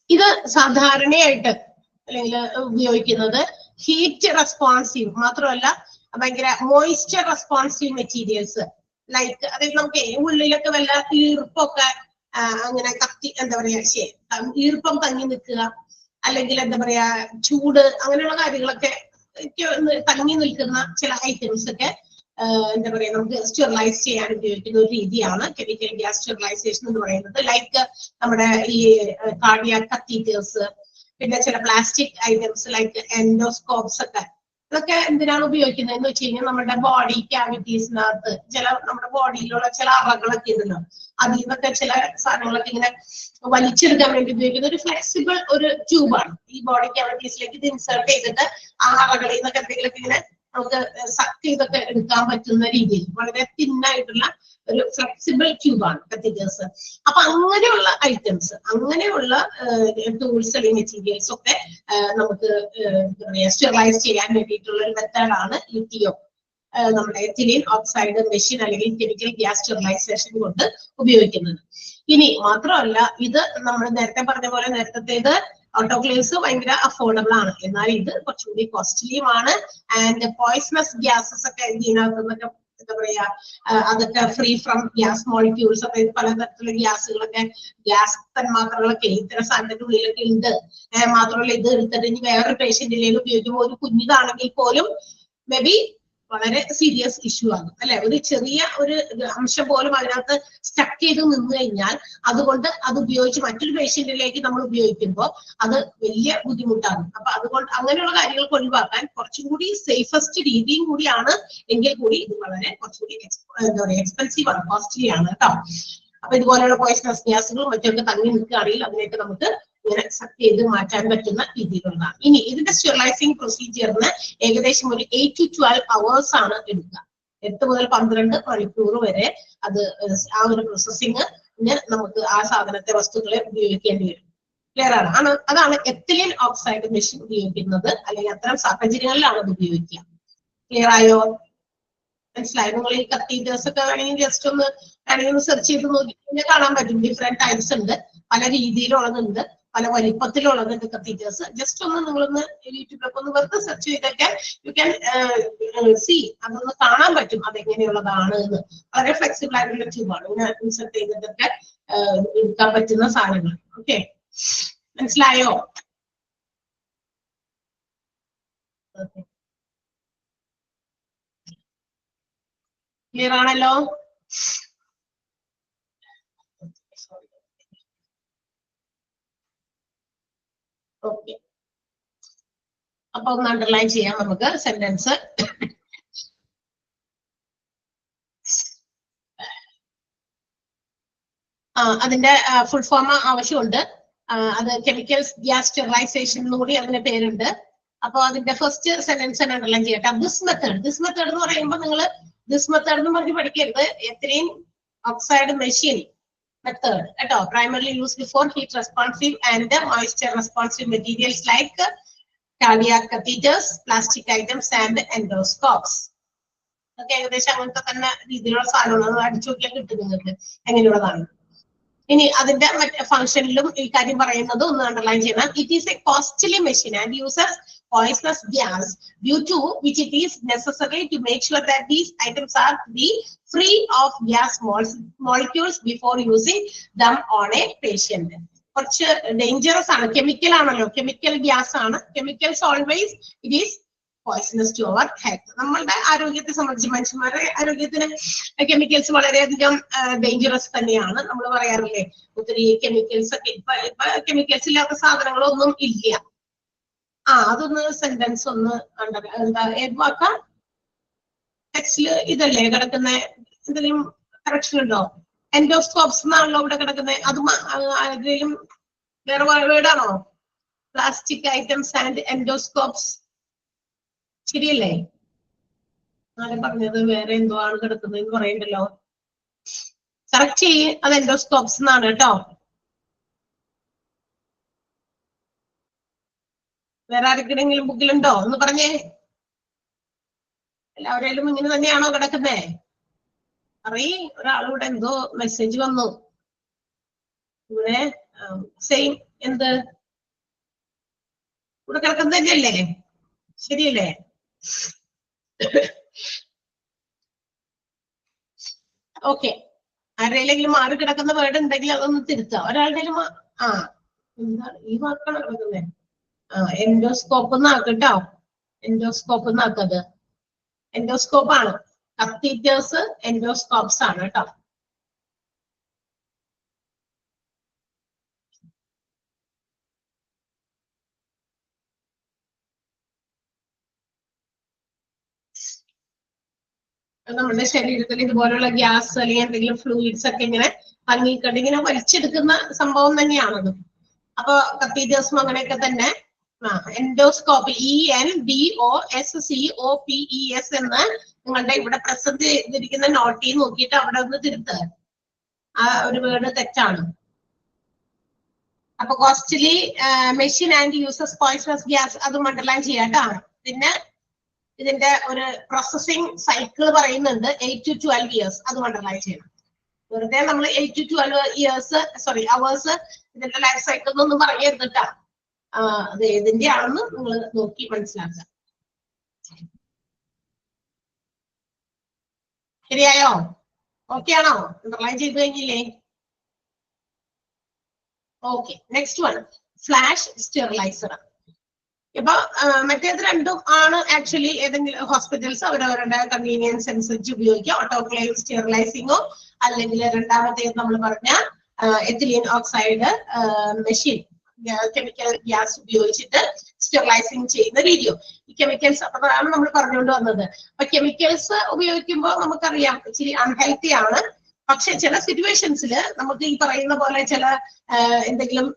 ഇത് സാധാരണയായിട്ട് അല്ലെങ്കിൽ ഉപയോഗിക്കുന്നത് ഹീറ്റ് റെസ്പോൺസീവ് മാത്രമല്ല, ഭയങ്കര മോയിസ്ചർ റെസ്പോൺസീവ് മെറ്റീരിയൽസ് ലൈക്ക്, അതായത് നമുക്ക് ഉള്ളിലൊക്കെ വല്ല ഈർപ്പൊക്കെ അങ്ങനെ കത്തി എന്താ പറയാ ഈർപ്പം തങ്ങി നിൽക്കുക, അല്ലെങ്കിൽ എന്താ പറയാ ചൂട്, അങ്ങനെയുള്ള കാര്യങ്ങളൊക്കെ തങ്ങി നിൽക്കുന്ന ചില ഐറ്റംസ് ഒക്കെ എന്താ പറയാ നമുക്ക് സ്റ്റെറിലൈസ് ചെയ്യാൻ ഉപയോഗിക്കുന്ന ഒരു രീതിയാണ് കെമിക്കൽ ഗ്യാസ് സ്റ്റെറിലൈസേഷൻ എന്ന് പറയുന്നത്. ലൈക്ക് നമ്മുടെ ഈ കാർഡിയാക് കത്തീറ്റേഴ്സ്, പിന്നെ ചില പ്ലാസ്റ്റിക് ഐറ്റംസ് ലൈക്ക് എൻഡോസ്കോപ്സ് ഒക്കെ. ഇതൊക്കെ എന്തിനാണ് ഉപയോഗിക്കുന്നത് എന്ന് വെച്ച് കഴിഞ്ഞാൽ നമ്മുടെ ബോഡി ക്യാവിറ്റീസിനകത്ത് നമ്മുടെ ബോഡിയിലുള്ള ചില അറകളൊക്കെ ഉണ്ടല്ലോ, അതിൽ നിന്നൊക്കെ ചില സാധനങ്ങളൊക്കെ ഇങ്ങനെ വലിച്ചെടുക്കാൻ വേണ്ടി ഉപയോഗിക്കുന്ന ഒരു ഫ്ലെക്സിബിൾ ഒരു ട്യൂബാണ്. ഈ ബോഡി ക്യാവിറ്റീസിലേക്ക് ഇത് ഇൻസേർട്ട് ചെയ്തിട്ട് ആ അറകളിൽ നിന്നൊക്കെ എന്തെങ്കിലുമൊക്കെ ഇങ്ങനെ നമുക്ക് സക്ക് ചെയ്തൊക്കെ എടുക്കാൻ പറ്റുന്ന രീതിയിൽ വളരെ തിന്നായിട്ടുള്ള ഒരു ഫ്ലെക്സിബിൾ ട്യൂബാണ് കത്തീറ്റേഴ്സ്. അപ്പൊ അങ്ങനെയുള്ള ഐറ്റംസ്, അങ്ങനെയുള്ള ടൂൾസ് അല്ലെങ്കിൽ മെറ്റീരിയൽസ് ഒക്കെ നമുക്ക് എന്താ പറയാ സ്റ്റെറിലൈസ് ചെയ്യാൻ വേണ്ടിയിട്ടുള്ള ഒരു മെത്തേഡാണ് ETO, നമ്മുടെ എഥിലീൻ ഓക്സൈഡ് മെഷീൻ അല്ലെങ്കിൽ കെമിക്കൽ ഗ്യാസ് സ്റ്റെറിലൈസേഷൻ കൊണ്ട് ഉപയോഗിക്കുന്നത്. ഇനി മാത്രമല്ല, ഇത് നമ്മൾ നേരത്തെ പറഞ്ഞ പോലെ നേരത്തേത് ഓട്ടോക്ലേവ്സ് ഭയങ്കര അഫോർഡബിൾ ആണ്, എന്നാൽ ഇത് കുറച്ചുകൂടി കോസ്റ്റ്ലിയുമാണ്. ആൻഡ് പോയിസണസ് ഗ്യാസസ് ഒക്കെ ഇതിനകത്ത് നിന്നൊക്കെ എന്താ പറയാ അതൊക്കെ ഫ്രീ ഫ്രം ഗ്യാസ് മോളിക്യൂൾസ്, അതായത് പലതരത്തിലുള്ള ഗ്യാസുകളൊക്കെ ഗ്യാസ് തന്മാത്രകളൊക്കെ ഇത്തരം സാധനത്തിന്റെ ഉള്ളിലൊക്കെ ഉണ്ട്. മാത്രമല്ല ഇത് എടുത്തിട്ട് ഇനി വേറൊരു പേഷ്യന്റിലേക്ക് ഉപയോഗിക്കുമ്പോൾ ഒരു കുഞ്ഞിതാണെങ്കിൽ പോലും മേ ബി വളരെ സീരിയസ് ഇഷ്യൂ ആണ് അല്ലെ. ഒരു ചെറിയ ഒരു അംശം പോലും അതിനകത്ത് സ്റ്റക്ക് ചെയ്ത് നിന്ന് കഴിഞ്ഞാൽ അതുകൊണ്ട് അത് ഉപയോഗിച്ച് മറ്റൊരു പേഷ്യന്റിലേക്ക് നമ്മൾ ഉപയോഗിക്കുമ്പോൾ അത് വലിയ ബുദ്ധിമുട്ടാണ്. അപ്പൊ അതുകൊണ്ട് അങ്ങനെയുള്ള കാര്യങ്ങൾക്ക് ഒഴിവാക്കാൻ കുറച്ചും കൂടി സേഫസ്റ്റ് രീതിയും കൂടിയാണ്, എങ്കിൽ കൂടി ഇത് വളരെ കുറച്ചുകൂടി എന്താ പറയാ എക്സ്പെൻസീവ് ആണ്, കോസ്റ്റ്ലി ആണ് കേട്ടോ. അപ്പൊ ഇതുപോലെയുള്ള പോയിസണസ് ഗ്യാസുകളും മറ്റൊക്കെ തങ്ങി നിൽക്കുകയാണെങ്കിൽ അതിലേക്ക് നമുക്ക് ഇങ്ങനെ സക്ക് ചെയ്ത് മാറ്റാൻ പറ്റുന്ന രീതിയിലുള്ളതാണ്. ഇനി ഇതിന്റെ സ്റ്റെറിലൈസിംഗ് പ്രൊസീജിയറിന് ഏകദേശം ഒരു 8 to 12 hours ആണ് എടുക്കുക. 8 മുതൽ 12 മണിക്കൂർ വരെ അത് ആ ഒരു പ്രോസസ്സിംഗ് നമുക്ക് ആ സാധനത്തെ വസ്തുക്കളെ ഉപയോഗിക്കേണ്ടി വരും. ക്ലിയർ ആണ്? അതാണ് എഥിലീൻ ഓക്സൈഡ് മെഷീൻ ഉപയോഗിക്കുന്നത്, അല്ലെങ്കിൽ അത്തരം സാഹചര്യങ്ങളിലാണ് അത് ഉപയോഗിക്കുക. ക്ലിയർ ആയോ? മനസ്സിലായി? നിങ്ങൾ ഈ കത്തീറ്റേഴ്സ് ഒക്കെ വേണമെങ്കിൽ ജസ്റ്റ് ഒന്ന് സെർച്ച് ചെയ്ത് നോക്കി കഴിഞ്ഞാൽ കാണാൻ പറ്റും. ഡിഫറെന്റ് ടൈപ്സ് ഉണ്ട്, പല രീതിയിലുള്ളതുണ്ട്, പല വലിപ്പത്തിലുള്ളതുണ്ട് കത്തീറ്റേഴ്സ്. ജസ്റ്റ് ഒന്ന് നിങ്ങളൊന്ന് യൂട്യൂബിലൊക്കെ ഒന്ന് വെറുതെ സെർച്ച് ചെയ്തൊക്കെ യു ക്യാൻ സീ, അതൊന്ന് കാണാൻ പറ്റും അതെങ്ങനെയുള്ളതാണ് എന്ന്. വളരെ ഫ്ലെക്സിബിൾ ആയിട്ടുള്ള ട്യൂബാണ്, ഇങ്ങനെ ഇൻസെർട്ട് ചെയ്തിട്ടൊക്കെ എടുക്കാൻ പറ്റുന്ന സാധനങ്ങൾ. ഓക്കെ, മനസ്സിലായോ? ക്ലിയർ ആണല്ലോ? ഓക്കെ, അപ്പൊ ഒന്ന് അണ്ടർലൈൻ ചെയ്യാം നമുക്ക് സെന്റൻസ്. അതിന്റെ ഫുൾ ഫോം ആവശ്യമുണ്ട്. അത് കെമിക്കൽസ് ഗ്യാസ് സ്റ്റെറിലൈസേഷൻ എന്നുകൂടി അതിന്റെ പേരുണ്ട്. അപ്പൊ അതിന്റെ ഫസ്റ്റ് സെന്റൻസ് തന്നെ അണ്ടർലൈൻ ചെയ്യട്ടെ. ദിസ് മെത്തേഡ് എന്ന് പറയുമ്പോൾ നിങ്ങൾ ദിസ് മെത്തേഡ് എന്ന് പറഞ്ഞ് പഠിക്കരുത്. എഥിലീൻ ഓക്സൈഡ് മെഷീൻ method കേട്ടോ. primarily used for heat responsive and moisture responsive materials like cardiac catheters, plastic items and endoscopes. ഒക്കെ ഏകദേശം അങ്ങനത്തെ തന്നെ രീതിയിലുള്ള സാധനങ്ങൾ അടിച്ചു നോക്കിയാൽ കിട്ടും നിങ്ങൾക്ക് എങ്ങനെയുള്ളതാണ്. ഇനി അതിന്റെ മറ്റേ ഫംഗ്ഷനിലും ഈ കാര്യം പറയുന്നത് ഒന്ന് അണ്ടർലൈൻ ചെയ്യണം. It is A costly machine and uses poisonous gas, due to which it is necessary to make sure that these items are be free of gas molecules before using them on a patient. കുറച്ച് ഡേഞ്ചറസ് ആണ്, കെമിക്കൽ ആണല്ലോ, കെമിക്കൽ ഗ്യാസ് ആണ്. Chemicals always it is poisonous to our health. നമ്മളുടെ ആരോഗ്യത്തെ സംബന്ധിച്ച്, മനുഷ്യന്മാരുടെ ആരോഗ്യത്തിന് കെമിക്കൽസ് വളരെയധികം ഡേഞ്ചറസ് തന്നെയാണ്. നമ്മൾ പറയാറില്ലേ, ഒത്തിരി കെമിക്കൽസ് ഒക്കെ ഇപ്പൊ കെമിക്കൽസ് ഇല്ലാത്ത സാധനങ്ങളൊന്നും ഇല്ല. അതൊന്ന് സെന്റൻസ് ഒന്ന് എന്താ ഏത് വാക്കാ ടെക്സ്റ്റില് ഇതല്ലേ കിടക്കുന്ന, എന്തെങ്കിലും കറക്ഷൻ ഉണ്ടോ? എൻഡോസ്കോപ്സ് എന്നാണല്ലോ ഇവിടെ കിടക്കുന്നത്. അത് ആരെങ്കിലും വേറെ വേർഡാണോ? പ്ലാസ്റ്റിക് ഐറ്റംസ് ആൻഡ് എൻഡോസ്കോപ്സ് ശരിയല്ലേ? ആരെ പറഞ്ഞത് വേറെ എന്തോ ആണ് കിടക്കുന്നത് എന്ന് പറയണ്ടല്ലോ. കറക്റ്റ് ചെയ്യ്, അത് എൻഡോസ്കോപ്സ് എന്നാണ് കേട്ടോ. വേറെ ആർക്കെങ്കിലും ബുക്കിലുണ്ടോ ഒന്ന് പറഞ്ഞേ. എല്ലാവരും ഇങ്ങനെ തന്നെയാണോ കിടക്കുന്നേ? അറിയ ഒരാളിവിടെ എന്തോ മെസ്സേജ് വന്നു. ഇവിടെ സെയിം എന്ത് ഇവിടെ കിടക്കുന്നത് തന്നെയല്ലേ? ശരിയല്ലേ? ഓക്കെ, ആരുടെയെങ്കിലും മാറി കിടക്കുന്ന വേർഡ് ഉണ്ടെങ്കിൽ അതൊന്ന് തിരുത്താം. ഒരാളുടെ എന്താണ് ഈ വാക്കാണ് കിടക്കുന്നത്? എൻഡോസ്കോപ്പ് എന്നാക്കട്ടോ, എൻഡോസ്കോപ്പ് എന്നാക്കത്. എൻഡോസ്കോപ്പ് ആണ്. കത്തീറ്റേഴ്സ് എൻഡോസ്കോപ്സ് ആണ് കേട്ടോ. നമ്മുടെ ശരീരത്തിൽ ഇതുപോലുള്ള ഗ്യാസ് അല്ലെങ്കിൽ എന്തെങ്കിലും ഫ്ലൂയിഡ്സ് ഒക്കെ ഇങ്ങനെ ഭംഗിക്കണ്ട് ഇങ്ങനെ വലിച്ചെടുക്കുന്ന സംഭവം തന്നെയാണത്. അപ്പൊ കത്തീറ്റേഴ്സും അങ്ങനെയൊക്കെ തന്നെ. എൻഡോസ്കോപ്പ് ENDOSCOPES എന്ന് നിങ്ങളുടെ ഇവിടെ പ്രസന്റ് ചെയ്തിരിക്കുന്ന നോട്ടിൽ നോക്കിയിട്ട് അവിടെ ഒന്ന് തിരുത്തുക. ആ ഒരു വേർഡ് തെറ്റാണ്. അപ്പൊ costly machine and uses poisonous gas അതും അണ്ടർലൈൻ ചെയ്യാട്ടോ. പിന്നെ ഇതിന്റെ ഒരു പ്രോസസിങ് സൈക്കിൾ പറയുന്നുണ്ട് 8 to 12 years, അതും അണ്ടർലൈൻ ചെയ്യണം. വെറുതെ നമ്മൾ 8 to 12 അവേഴ്സ് ഇതിന്റെ ലൈഫ് സൈക്കിൾ എന്നൊന്നും പറയരുതട്ടാ. അത് ഏതിന്റെ ആണെന്ന് നിങ്ങൾ നോക്കി മനസ്സിലാക്കുക. ശരിയായോ? ഓക്കെ ആണോ? അണ്ടർലൈൻ ചെയ്ത് കഴിഞ്ഞില്ലേ? Okay, next one flash steriliser. ഇപ്പൊ മറ്റേത് രണ്ടും ആണ് ആക്ച്വലി ഏതെങ്കിലും ഹോസ്പിറ്റൽസ് അവരവരുടെ കൺവീനിയൻസ് അനുസരിച്ച് ഉപയോഗിക്കുക. ഓട്ടോക്ലേവ് സ്റ്റെറിലൈസിങ്ങോ അല്ലെങ്കിൽ രണ്ടാമത്തേത് നമ്മൾ പറഞ്ഞ ethylene oxide machine chemical gas ഉപയോഗിച്ചിട്ട് സ്റ്റെറിലൈസിങ് ചെയ്യുന്ന രീതിയോ. ഈ കെമിക്കൽസ് അതാണ് നമ്മൾ പറഞ്ഞുകൊണ്ട് വന്നത്. അപ്പൊ കെമിക്കൽസ് ഉപയോഗിക്കുമ്പോൾ നമുക്കറിയാം ഇച്ചിരി അൺഹെൽത്തി ആണ്. പക്ഷെ ചില സിറ്റുവേഷൻസിൽ നമുക്ക് ഈ പറയുന്ന പോലെ ചില എന്തെങ്കിലും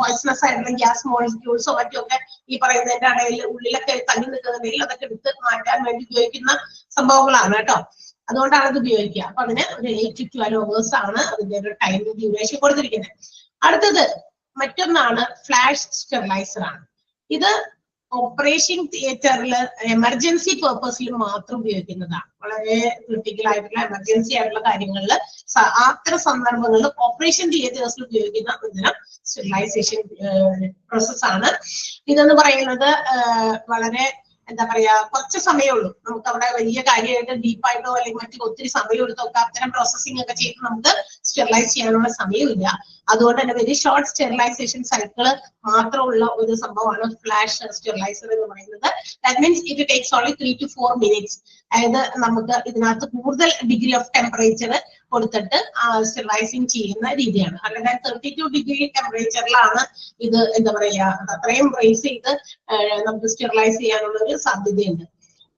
പോയ്സണസ് ആയിട്ടുള്ള ഗ്യാസ് മോളിക്യൂൾസോ മറ്റൊക്കെ ഈ പറയുന്നതിന്റെ ഇടയിൽ ഉള്ളിലൊക്കെ തങ്ങി നിൽക്കുന്നുണ്ടെങ്കിൽ അതൊക്കെ എടുത്ത് മാറ്റാൻ വേണ്ടി ഉപയോഗിക്കുന്ന സംഭവങ്ങളാണ് കേട്ടോ. അതുകൊണ്ടാണ് ഇത് ഉപയോഗിക്കുക. അപ്പൊ അതിന് ഒരു 8 to 12 hours ആണ് അതിന്റെ ഒരു ടൈം ഡ്യൂറേഷൻ കൊടുത്തിരിക്കുന്നത്. അടുത്തത് മറ്റൊന്നാണ് ഫ്ലാഷ് സ്റ്റെറിലൈസർ ആണ്. ഇത് ഓപ്പറേഷൻ തിയേറ്ററിൽ എമർജൻസി പേർപ്പസിൽ മാത്രം ഉപയോഗിക്കുന്നതാണ്. വളരെ ക്രിട്ടിക്കൽ ആയിട്ടുള്ള എമർജൻസി ആയിട്ടുള്ള കാര്യങ്ങളിൽ അത്തരം സന്ദർഭങ്ങളിൽ ഓപ്പറേഷൻ തിയേറ്റേഴ്സിൽ ഉപയോഗിക്കുന്ന ഇതിനം സ്റ്റെറിലൈസേഷൻ പ്രോസസ്സാണ്. ഇതെന്ന് പറയുന്നത് വളരെ എന്താ പറയാ കുറച്ച് സമയമുള്ളൂ. നമുക്ക് അവിടെ വലിയ കാര്യമായിട്ട് ഡീപ്പായിട്ടോ അല്ലെങ്കിൽ മറ്റു ഒത്തിരി സമയം എടുത്തൊക്കെ അത്തരം പ്രോസസ്സിംഗ് ഒക്കെ ചെയ്ത് നമുക്ക് സ്റ്റെറിലൈസ് ചെയ്യാനുള്ള സമയമില്ല. അതുകൊണ്ട് തന്നെ വെരി ഷോർട്ട് സ്റ്റെറിലൈസേഷൻ സൈക്കിള് മാത്രമുള്ള ഒരു സംഭവമാണ് ഫ്ലാഷ് സ്റ്റെറിലൈസർ എന്ന് പറയുന്നത്. That means it takes only 3 to 4 minutes. അതായത് നമുക്ക് ഇതിനകത്ത് കൂടുതൽ ഡിഗ്രി ഓഫ് ടെമ്പറേച്ചർ കൊടുത്തിട്ട് സ്റ്റെറിലൈസിങ് ചെയ്യുന്ന രീതിയാണ്. 132 ഡിഗ്രി ടെമ്പറേച്ചറിലാണ് ഇത് എന്താ പറയാ അത്രയും റേസ് ചെയ്ത് നമുക്ക് സ്റ്റെറിലൈസ് ചെയ്യാനുള്ള ഒരു സാധ്യതയുണ്ട്.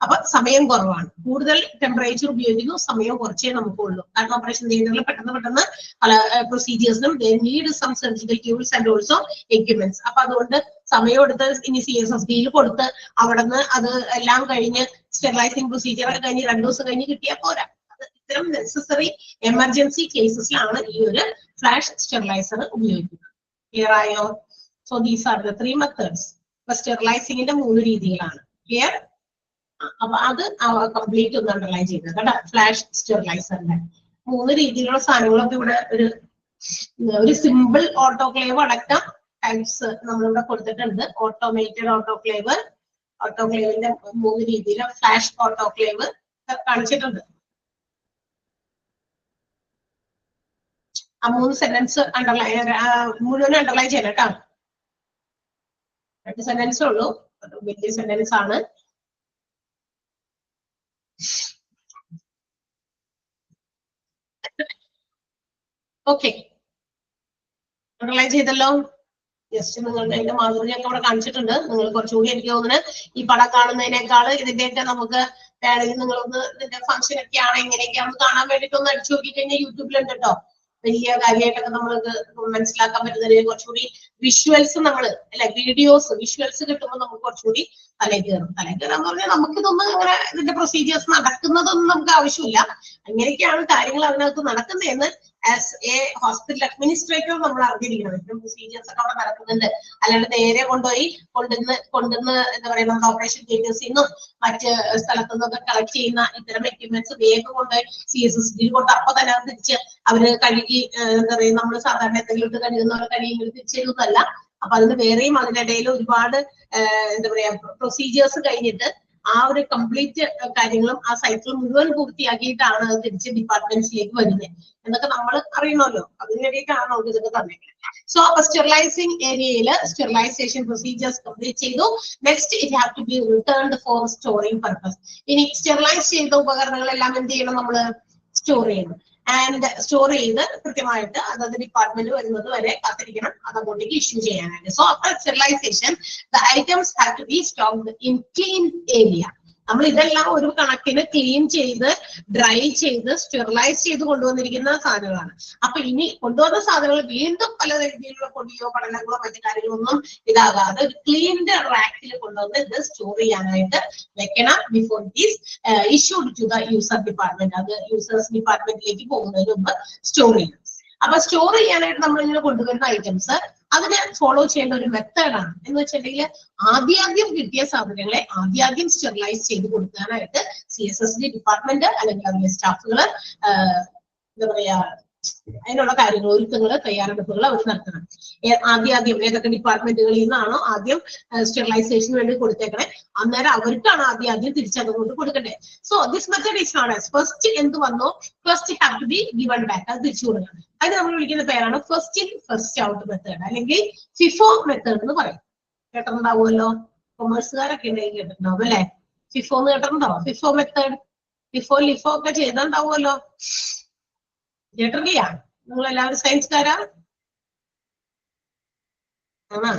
അപ്പൊ സമയം കുറവാണ്. കൂടുതൽ ടെമ്പറേച്ചർ ഉപയോഗിക്കുന്നു, സമയം കുറച്ചേ നമുക്കുള്ളൂ. കാരണം ഓപ്പറേഷൻ തിയേറ്ററിൽ പെട്ടെന്ന് പല പ്രൊസീജിയേഴ്സിനും need some surgical tools and also equipments. അപ്പൊ അതുകൊണ്ട് സമയം എടുത്ത് ഇനി CSSD കൊടുത്ത് അവിടെ നിന്ന് അത് എല്ലാം കഴിഞ്ഞ് സ്റ്റെറിലൈസിങ് പ്രൊസീജിയർ ഒക്കെ കഴിഞ്ഞ് 2 ദിവസം കഴിഞ്ഞ് കിട്ടിയാൽ പോരാ. അത് ഇത്തരം നെസസറി എമർജൻസി കേസസിലാണ് ഈ ഒരു ഫ്ലാഷ് സ്റ്റെറിലൈസർ ഉപയോഗിക്കുന്നത്. ക്ലിയർ ആയോ? So these are the 3 methods. സ്റ്റെറിലൈസിങ്ങിന്റെ 3 രീതികളാണ്. ക്ലിയർ? അപ്പൊ അത് കംപ്ലീറ്റ് ഒന്ന് അണ്ടർലൈൻ ചെയ്തത് കേട്ടോ. ഫ്ലാഷ് സ്റ്റെറിലൈസറിന്റെ 3 രീതിയിലുള്ള സാധനങ്ങളൊക്കെ ഇവിടെ ഒരു സിമ്പിൾ ഓട്ടോക്ലേവ് അടക്കം ടൈപ്സ് നമ്മളിവിടെ കൊടുത്തിട്ടുണ്ട്. ഓട്ടോമേറ്റഡ് ഓട്ടോക്ലേവ്, ഓട്ടോക്ലേവിന്റെ 3 രീതിയിൽ ഫ്ലാഷ് ഓട്ടോക്ലേവ് കാണിച്ചിട്ടുണ്ട്. ആ 3 സെന്റൻസ് അണ്ടർലൈൻ മുഴുവൻ അണ്ടർലൈൻ ചെയ്യണം കേട്ടോ. 2 സെന്റൻസേ ഉള്ളൂ, വലിയ സെന്റൻസ് ആണ്. ഓക്കെ, അണ്ടർലൈൻ ചെയ്തല്ലോ. ജസ്റ്റ് നിങ്ങളുടെ അതിന്റെ മാതൃകയൊക്കെ അവിടെ കാണിച്ചിട്ടുണ്ട്. നിങ്ങൾ കുറച്ചുകൂടി എനിക്ക് തോന്നുന്നത് ഈ പടം കാണുന്നതിനേക്കാൾ ഇതിന്റെയൊക്കെ നമുക്ക് വേണമെങ്കിൽ നിങ്ങളൊന്ന് ഇതിന്റെ ഫംഗ്ഷൻ ഒക്കെ ആണ് എങ്ങനെയൊക്കെയാണെന്ന് കാണാൻ വേണ്ടിയിട്ട് ഒന്ന് അടിച്ചു നോക്കി കഴിഞ്ഞാൽ യൂട്യൂബിലുണ്ട് കേട്ടോ. വലിയ കാര്യമായിട്ടൊക്കെ നമ്മൾക്ക് മനസ്സിലാക്കാൻ പറ്റുന്നതിന് കുറച്ചുകൂടി വിഷ്വൽസ് നമ്മള് അല്ലെ, വീഡിയോസ് വിഷ്വൽസ് കിട്ടുമ്പോൾ നമുക്ക് കുറച്ചുകൂടി തലേ കയറും. തലേ കയറാന്ന് പറഞ്ഞാൽ നമുക്കിതൊന്നും അങ്ങനെ ഇതിന്റെ പ്രൊസീജിയേഴ്സ് നടക്കുന്നതൊന്നും നമുക്ക് ആവശ്യമില്ല. അങ്ങനെയൊക്കെയാണ് കാര്യങ്ങൾ അതിനകത്ത് നടക്കുന്നതെന്ന് ആസ് എ ഹോസ്പിറ്റൽ അഡ്മിനിസ്ട്രേറ്റർ നമ്മൾ അറിഞ്ഞിരിക്കണം. ഇത്തരം പ്രൊസീജിയേഴ്സ് ഒക്കെ അവിടെ നടക്കുന്നുണ്ട്. അല്ലാണ്ട് നേരെ കൊണ്ടുവന്ന് എന്താ പറയുക, നമ്മുടെ ഓപ്പറേഷൻ തിയേറ്റേഴ്സിൽ നിന്നും മറ്റ് സ്ഥലത്തു നിന്നൊക്കെ കളക്ട് ചെയ്യുന്ന ഇത്തരം എക്യുപ്മെന്റ്സ് വേഗം കൊണ്ട് CSSD കൊണ്ട് അപ്പൊ തന്നെ തിരിച്ച് അവര് കഴുകി എന്താ പറയുക, നമ്മൾ സാധാരണ എന്തെങ്കിലും ഇട്ട് കഴുകുന്നവരെ കഴുകിയെങ്കിലും തിരിച്ചെഴുതുന്നതല്ല. അപ്പൊ അതിന് വേറെയും അതിനിടയിൽ ഒരുപാട് എന്താ പറയാ പ്രൊസീജിയേഴ്സ് കഴിഞ്ഞിട്ട് ആ ഒരു കംപ്ലീറ്റ് കാര്യങ്ങളും ആ സൈക്കിൾ മുഴുവൻ പൂർത്തിയാക്കിയിട്ടാണ് തിരിച്ച് ഡിപ്പാർട്ട്മെന്റ്സിലേക്ക് വരുന്നത് എന്നൊക്കെ നമ്മൾ അറിയണമല്ലോ. അതിന് വേണ്ടിയിട്ടാണ് നമുക്ക് ഇതൊക്കെ തന്നേക്കുന്നത്. സോ അപ്പൊ സ്റ്റെറിലൈസിംഗ് ഏരിയയിൽ സ്റ്റെറിലൈസേഷൻ പ്രൊസീജിയേഴ്സ് കംപ്ലീറ്റ് ചെയ്തു. Next it have to be returned for storing purpose. ഇനി സ്റ്റെറിലൈസ് ചെയ്ത ഉപകരണങ്ങളെല്ലാം എന്ത് ചെയ്യണം, നമ്മൾ സ്റ്റോർ ചെയ്യണം. ആൻഡ് സ്റ്റോർ ചെയ്ത് കൃത്യമായിട്ട് അതത് ഡിപ്പാർട്ട്മെന്റ് വരുന്നത് വരെ കാത്തിരിക്കണം അതങ്ങോട്ടേക്ക് ഇഷ്യൂ ചെയ്യാനായിട്ട്. So after sterilization the items have to be stocked in clean area. നമ്മൾ ഇതെല്ലാം ഒരു കണക്കിന് ക്ലീൻ ചെയ്ത് ഡ്രൈ ചെയ്ത് സ്റ്റെറിലൈസ് ചെയ്ത് കൊണ്ടുവന്നിരിക്കുന്ന സാധനങ്ങളാണ്. അപ്പൊ ഇനി കൊണ്ടുവന്ന സാധനങ്ങൾ വീണ്ടും പല രീതിയിലുള്ള പൊടിയോ പഠനങ്ങളോ മറ്റു കാര്യങ്ങളൊന്നും ഇതാകാതെ ഒരു ക്ലീൻഡ് റാക്കിൽ കൊണ്ടുവന്ന് ഇത് സ്റ്റോർ ചെയ്യാനായിട്ട് വെക്കണം before these issued to the user department. അത് യൂസേഴ്സ് ഡിപ്പാർട്ട്മെന്റിലേക്ക് പോകുന്നതിന് മുമ്പ് സ്റ്റോർ ചെയ്യണം. അപ്പൊ സ്റ്റോർ ചെയ്യാനായിട്ട് നമ്മൾ ഇങ്ങനെ കൊണ്ടുവരുന്ന ഐറ്റംസ് അതിന് ഫോളോ ചെയ്യേണ്ട ഒരു മെത്തേഡാണ്. എന്ന് വെച്ചിട്ടുണ്ടെങ്കിൽ ആദ്യം കിട്ടിയ സാധനങ്ങളെ ആദ്യം സ്റ്റെറിലൈസ് ചെയ്ത് കൊടുക്കാനായിട്ട് CSSD ഡിപ്പാർട്ട്മെന്റ് അല്ലെങ്കിൽ അതിലെ സ്റ്റാഫുകൾ എന്താ പറയാ അതിനുള്ള കാര്യങ്ങൾ ഒരുക്കങ്ങൾ തയ്യാറെടുപ്പുകൾ അവർ നടത്തണം. ആദ്യം ഏതൊക്കെ ഡിപ്പാർട്ട്മെന്റുകളിൽ നിന്നാണോ ആദ്യം സ്റ്റെറിലൈസേഷന് വേണ്ടി കൊടുത്തേക്കണേ അന്നേരം അവർക്കാണ് ആദ്യം തിരിച്ചതുകൊണ്ട് കൊടുക്കണ്ടേ. So this method is not as first എന്ത് വന്നോ first have to be given back, അത് തിരിച്ചു കൊടുക്കണം. അതിന് നമ്മൾ വിളിക്കുന്ന പേരാണ് first in first out method അല്ലെങ്കിൽ FIFO മെത്തേഡ് എന്ന് പറയും. കേട്ടിട്ടുണ്ടാവുമല്ലോ, കൊമേഴ്സുകാരൊക്കെ ഉണ്ടെങ്കിൽ കേട്ടിട്ടുണ്ടാവും അല്ലെ. FIFO എന്ന് കേട്ടിട്ടുണ്ടോ? FIFO മെത്തേഡ്, FIFO LIFO ഒക്കെ ചെയ്തിട്ടുണ്ടാവുമല്ലോ. കേട്ടിട്ടില്ല? നിങ്ങൾ എല്ലാവരും സയൻസുകാരാ? ആണോ?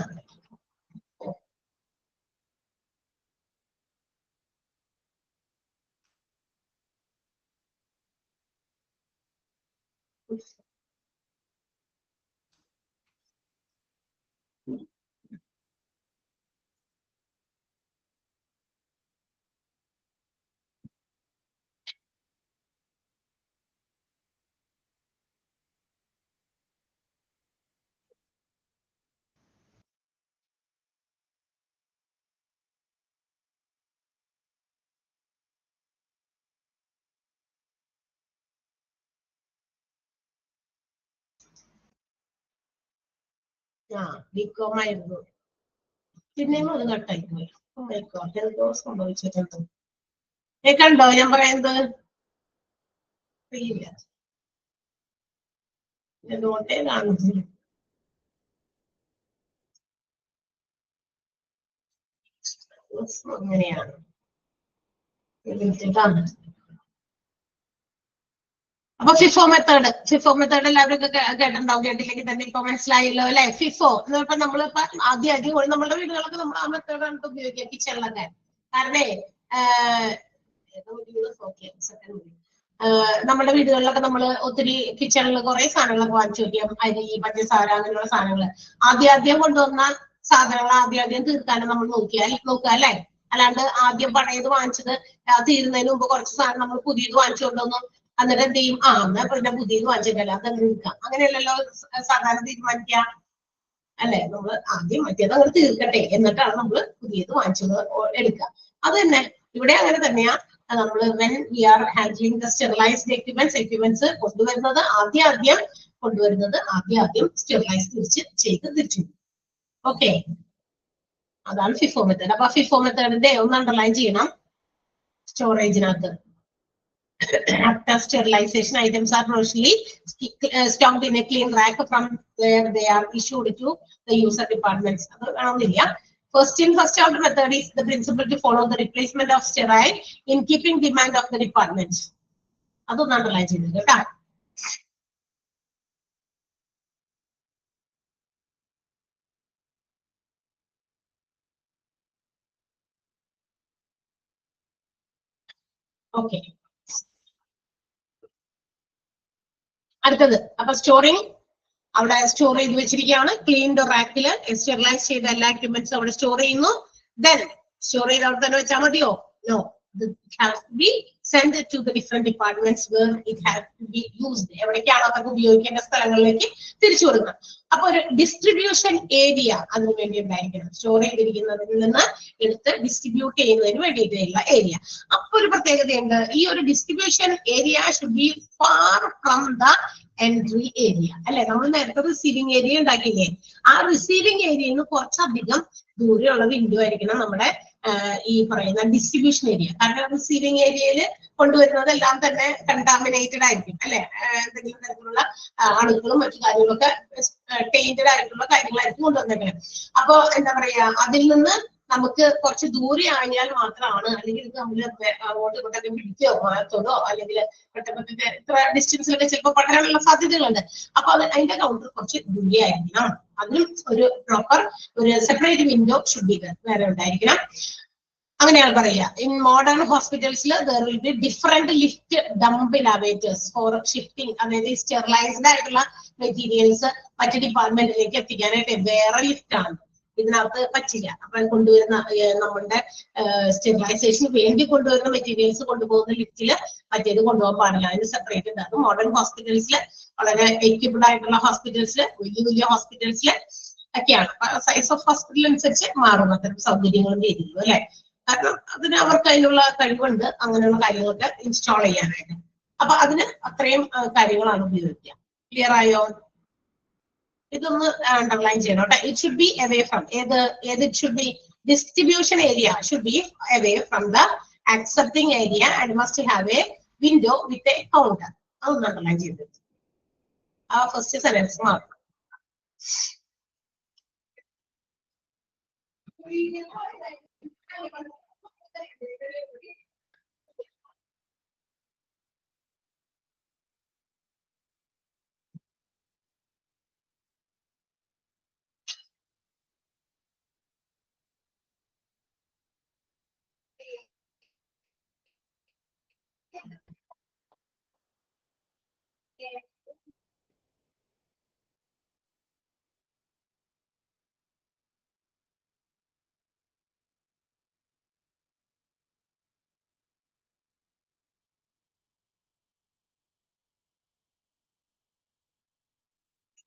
ബികോം ആയിരുന്നു, പിന്നെയും അത് കട്ടായി പോയി. എന്തോ സംഭവിച്ചിട്ടുണ്ട്. കേൾക്കണ്ടോ ഞാൻ പറയുന്നത്? ഇല്ല, എന്തുകൊണ്ടേ കാണുന്നില്ല. അങ്ങനെയാണ്. അപ്പൊ FIFO മെത്തേഡ് എല്ലാവരും കേട്ടിട്ടുണ്ടാവും. കേട്ടില്ലെങ്കിൽ തന്നെ ഇപ്പൊ മനസ്സിലായല്ലോ അല്ലെ. FIFO എന്ന് പറഞ്ഞാൽ നമ്മളിപ്പോ ആദ്യം നമ്മുടെ വീടുകളൊക്കെ നമ്മൾ ആ മെത്തേഡാണ് ഉപയോഗിക്കുക കിച്ചണിലൊക്കെ. കാരണേ നമ്മുടെ വീടുകളിലൊക്കെ നമ്മൾ ഒത്തിരി കിച്ചണിൽ കുറെ സാധനങ്ങളൊക്കെ വാങ്ങിച്ചു വെക്കും. അരി, പഞ്ചസാര അങ്ങനെയുള്ള സാധനങ്ങൾ ആദ്യം കൊണ്ടുവന്ന സാധനങ്ങൾ ആദ്യം തീർക്കാനും നമ്മൾ നോക്കുക അല്ലെ. അല്ലാണ്ട് ആദ്യം പഴയത് വാങ്ങിച്ചത് തീരുന്നതിന് മുമ്പ് കുറച്ച് സാധനം നമ്മൾ പുതിയത് വാങ്ങിച്ചുകൊണ്ടൊന്നും എന്നിട്ട് എന്ത് ചെയ്യും, എന്നാ പിന്നെ പുതിയത് വാങ്ങിച്ചിട്ടല്ല അതങ്ങനെ എടുക്കാം, അങ്ങനെയല്ലല്ലോ സാധാരണ തീരുമാനിക്കുക അല്ലെ. നമ്മൾ ആദ്യം മറ്റേത് അങ്ങനെ തീർക്കട്ടെ എന്നിട്ടാണ് നമ്മൾ പുതിയത് വാങ്ങിച്ചത് എടുക്കുക. അത് തന്നെ ഇവിടെ അങ്ങനെ തന്നെയാ. നമ്മൾ when we are handling the sterilized equipments കൊണ്ടുവരുന്നത് ആദ്യം സ്റ്റെറിലൈസ് തിരിച്ചു. ഓക്കെ, അതാണ് FIFO മെത്തേഡ്. അപ്പൊ FIFO മെത്തേഡിന്റെ ഒന്ന് അണ്ടർലൈൻ ചെയ്യണം. സ്റ്റോറേജിനകത്ത് after sterilization, items are provisionally stocked in a clean rack from where they are issued to the user departments. First in, first out method is the principle to follow the replacement of sterile in keeping demand of the departments. That's underline cheyidukku. Okay. അടുത്തത് അപ്പൊ സ്റ്റോറിംഗ് അവിടെ സ്റ്റോർ ചെയ്ത് വെച്ചിരിക്കുകയാണ്. ക്ലീൻഡ് റാക്കില് സ്റ്റെറിലൈസ് ചെയ്ത എല്ലാ എക്യുപ്മെന്റ്സും അവിടെ സ്റ്റോർ ചെയ്യുന്നു. ദെൻ സ്റ്റോർ ചെയ്ത് അവിടെ തന്നെ വെച്ചാൽ മതിയോ? No, it has to be sent to the different departments where it has to be used. എവിടേക്കാണ് അതൊക്കെ ഉപയോഗിക്കേണ്ട സ്ഥലങ്ങളിലേക്ക് തിരിച്ചു കൊടുക്കണം. അപ്പൊ ഒരു ഡിസ്ട്രിബ്യൂഷൻ ഏരിയ അതിന് വേണ്ടി ഉണ്ടായിരിക്കണം. സ്റ്റോർ ചെയ്തിരിക്കുന്നതിൽ നിന്ന് എടുത്ത് ഡിസ്ട്രിബ്യൂട്ട് ചെയ്യുന്നതിന് വേണ്ടിയിട്ടുള്ള ഏരിയ. അപ്പൊ ഒരു പ്രത്യേകതയുണ്ട്, ഈ ഒരു distribution area should be far from the entry area അല്ലെ. നമ്മൾ നേരത്തെ റിസീവിംഗ് ഏരിയ ഉണ്ടാക്കിയില്ലേ, ആ റിസീവിംഗ് ഏരിയയിൽ നിന്ന് കുറച്ചധികം ദൂരെയുള്ള വിൻഡോ ആയിരിക്കണം നമ്മുടെ ഈ പറയുന്ന ഡിസ്ട്രിബ്യൂഷൻ ഏരിയ. കാരണം റിസീവിംഗ് ഏരിയയിൽ കൊണ്ടുവരുന്നതെല്ലാം തന്നെ കണ്ടാമിനേറ്റഡ് ആയിരിക്കും അല്ലെ. എന്തെങ്കിലും തരത്തിലുള്ള അണുക്കളും മറ്റു കാര്യങ്ങളൊക്കെ ടേന്റഡ് ആയിട്ടുള്ള കാര്യങ്ങളായിരിക്കും കൊണ്ടുവന്നേക്കുന്നത്. അപ്പൊ എന്താ പറയാ, അതിൽ നിന്ന് നമുക്ക് കുറച്ച് ദൂരെ ആയാൽ മാത്രമാണ്, അല്ലെങ്കിൽ ഇത് നമ്മൾ അങ്ങോട്ട് ഇങ്ങോട്ടൊക്കെ പിടിക്കോ മാറ്റോടോ അല്ലെങ്കിൽ പെട്ടെന്ന് ഇത്ര ഡിസ്റ്റൻസിലൊക്കെ ചിലപ്പോൾ പടരാനുള്ള സാധ്യതകളുണ്ട്. അപ്പൊ അതിന്റെ കൗണ്ടർ കുറച്ച് ദൂരെ ആയിരിക്കണം. അതിനും ഒരു പ്രോപ്പർ ഒരു സെപ്പറേറ്റ് വിൻഡോ ഷുഡ് ബി വേറെ ഉണ്ടായിരിക്കണം. അങ്ങനെയാണ് പറയുക. ഇൻ മോഡേൺ ഹോസ്പിറ്റൽസിൽ there will be different lift dump elevators for shifting. അതായത് സ്റ്റെറിലൈസ്ഡ് ആയിട്ടുള്ള മെറ്റീരിയൽസ് മറ്റു ഡിപ്പാർട്ട്മെന്റിലേക്ക് എത്തിക്കാനായിട്ട് വേറെ ലിഫ്റ്റ് ആണ്. ഇതിനകത്ത് പറ്റില്ല. അപ്പൊ കൊണ്ടുവരുന്ന നമ്മുടെ സ്റ്റെറിലൈസേഷന് വേണ്ടി കൊണ്ടുവരുന്ന മെറ്റീരിയൽസ് കൊണ്ടുപോകുന്ന ലിഫ്റ്റില് മറ്റേത് കൊണ്ടുപോകാൻ പാടില്ല. അതിന് സെപ്പറേറ്റ് ഉണ്ട്. അത് മോഡേൺ ഹോസ്പിറ്റൽസില് വളരെ എക്യുപ്ഡ് ആയിട്ടുള്ള ഹോസ്പിറ്റൽസില്, വലിയ വലിയ ഹോസ്പിറ്റൽസില് ഒക്കെയാണ്. സൈസ് ഓഫ് ഹോസ്പിറ്റൽ അനുസരിച്ച് മാറും അത്തരം സൗകര്യങ്ങളും രീതികളും അല്ലെ. കാരണം അതിന് അവർക്ക് അതിനുള്ള കഴിവുണ്ട് അങ്ങനെയുള്ള കാര്യങ്ങളൊക്കെ ഇൻസ്റ്റാൾ ചെയ്യാനായിട്ട്. അപ്പൊ അതിന് അത്രയും കാര്യങ്ങളാണ് ഉപയോഗിക്കുക. ക്ലിയർ ആയോ? ഇതൊന്ന് അണ്ടർലൈൻ ചെയ്യണം കേട്ടോ. It should be away from it should be distribution area should be away from the accepting area and must have a window with a counter. അതൊന്ന് അണ്ടർലൈൻ ചെയ്തത് ആ ഫസ്റ്റ് സെന്റൻസ് മാർക്ക്.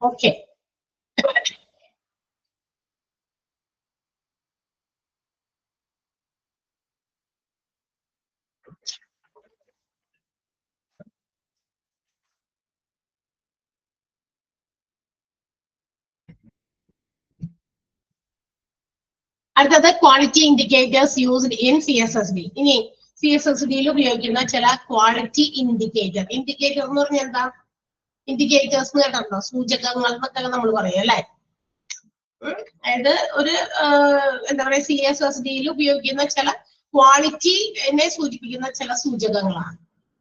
Okay. അടുത്തത് quality indicators used in CSSD. ഇനി CSSDയിൽ ഉപയോഗിക്കുന്ന ചില ക്വാളിറ്റി ഇൻഡിക്കേറ്റർ. ഇൻഡിക്കേറ്റർ എന്ന് പറഞ്ഞാൽ എന്താ? ഇൻഡിക്കേറ്റേഴ്സ് കേട്ടോ, സൂചകങ്ങൾ എന്നൊക്കെ നമ്മൾ പറയും അല്ലെ. അതായത് ഒരു എന്താ പറയാ, CSSDയിൽ ഉപയോഗിക്കുന്ന ചില ക്വാളിറ്റിനെ സൂചിപ്പിക്കുന്ന ചില സൂചകങ്ങളാണ്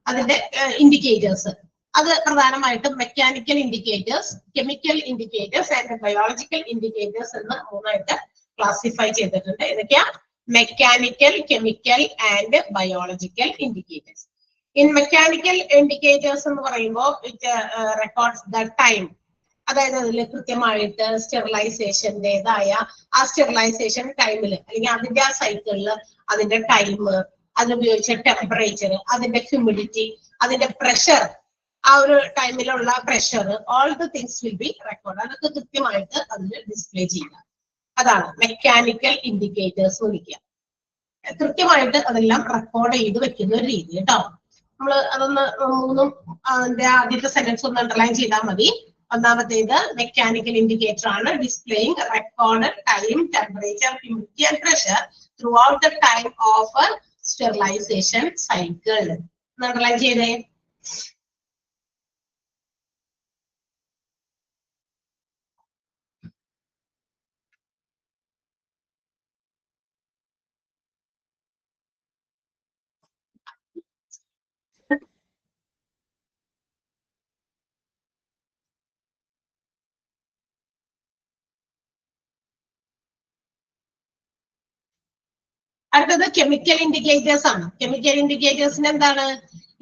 അതിന്റെ ഇൻഡിക്കേറ്റേഴ്സ്. അത് പ്രധാനമായിട്ടും mechanical indicators, chemical indicators and biological indicators എന്ന് മൂന്നായിട്ട് ക്ലാസിഫൈ ചെയ്തിട്ടുണ്ട്. ഏതൊക്കെയാ? Mechanical, chemical and biological indicators. In mechanical indicators എന്ന് പറയുമ്പോൾ ഇറ്റ് റെക്കോർഡ്സ് ദ ടൈം. അതായത് അതിൽ കൃത്യമായിട്ട് സ്റ്റെറിലൈസേഷൻ്റെതായ ആ സ്റ്റെറിലൈസേഷൻ ടൈമിൽ അല്ലെങ്കിൽ അതിന്റെ ആ സൈക്കിളിൽ അതിന്റെ ടൈം, അതിനുപയോഗിച്ച ടെമ്പറേച്ചർ, അതിന്റെ ഹ്യൂമിഡിറ്റി, അതിന്റെ പ്രഷർ, ആ ഒരു ടൈമിലുള്ള pressure, all the things will be record. അതൊക്കെ കൃത്യമായിട്ട് അതിൽ ഡിസ്പ്ലേ ചെയ്യുക. അതാണ് മെക്കാനിക്കൽ ഇൻഡിക്കേറ്റേഴ്സ് വിളിക്കുക. കൃത്യമായിട്ട് അതെല്ലാം റെക്കോർഡ് ചെയ്ത് വെക്കുന്ന ഒരു രീതി കേട്ടോ. നമ്മൾ അതൊന്ന് മൂന്നും അതിന്റെ ആദ്യത്തെ സെന്റൻസ് ഒന്ന് അണ്ടർലൈൻ ചെയ്താൽ മതി. ഒന്നാമത്തേത് മെക്കാനിക്കൽ ഇൻഡിക്കേറ്റർ ആണ്, displaying record time, temperature, humidity and pressure throughout the time of sterilization cycle. Underline ചെയ്തേ. അടുത്തത് കെമിക്കൽ ഇൻഡിക്കേറ്റേഴ്സ് ആണ്. കെമിക്കൽ ഇൻഡിക്കേറ്റേഴ്സിന് എന്താണ്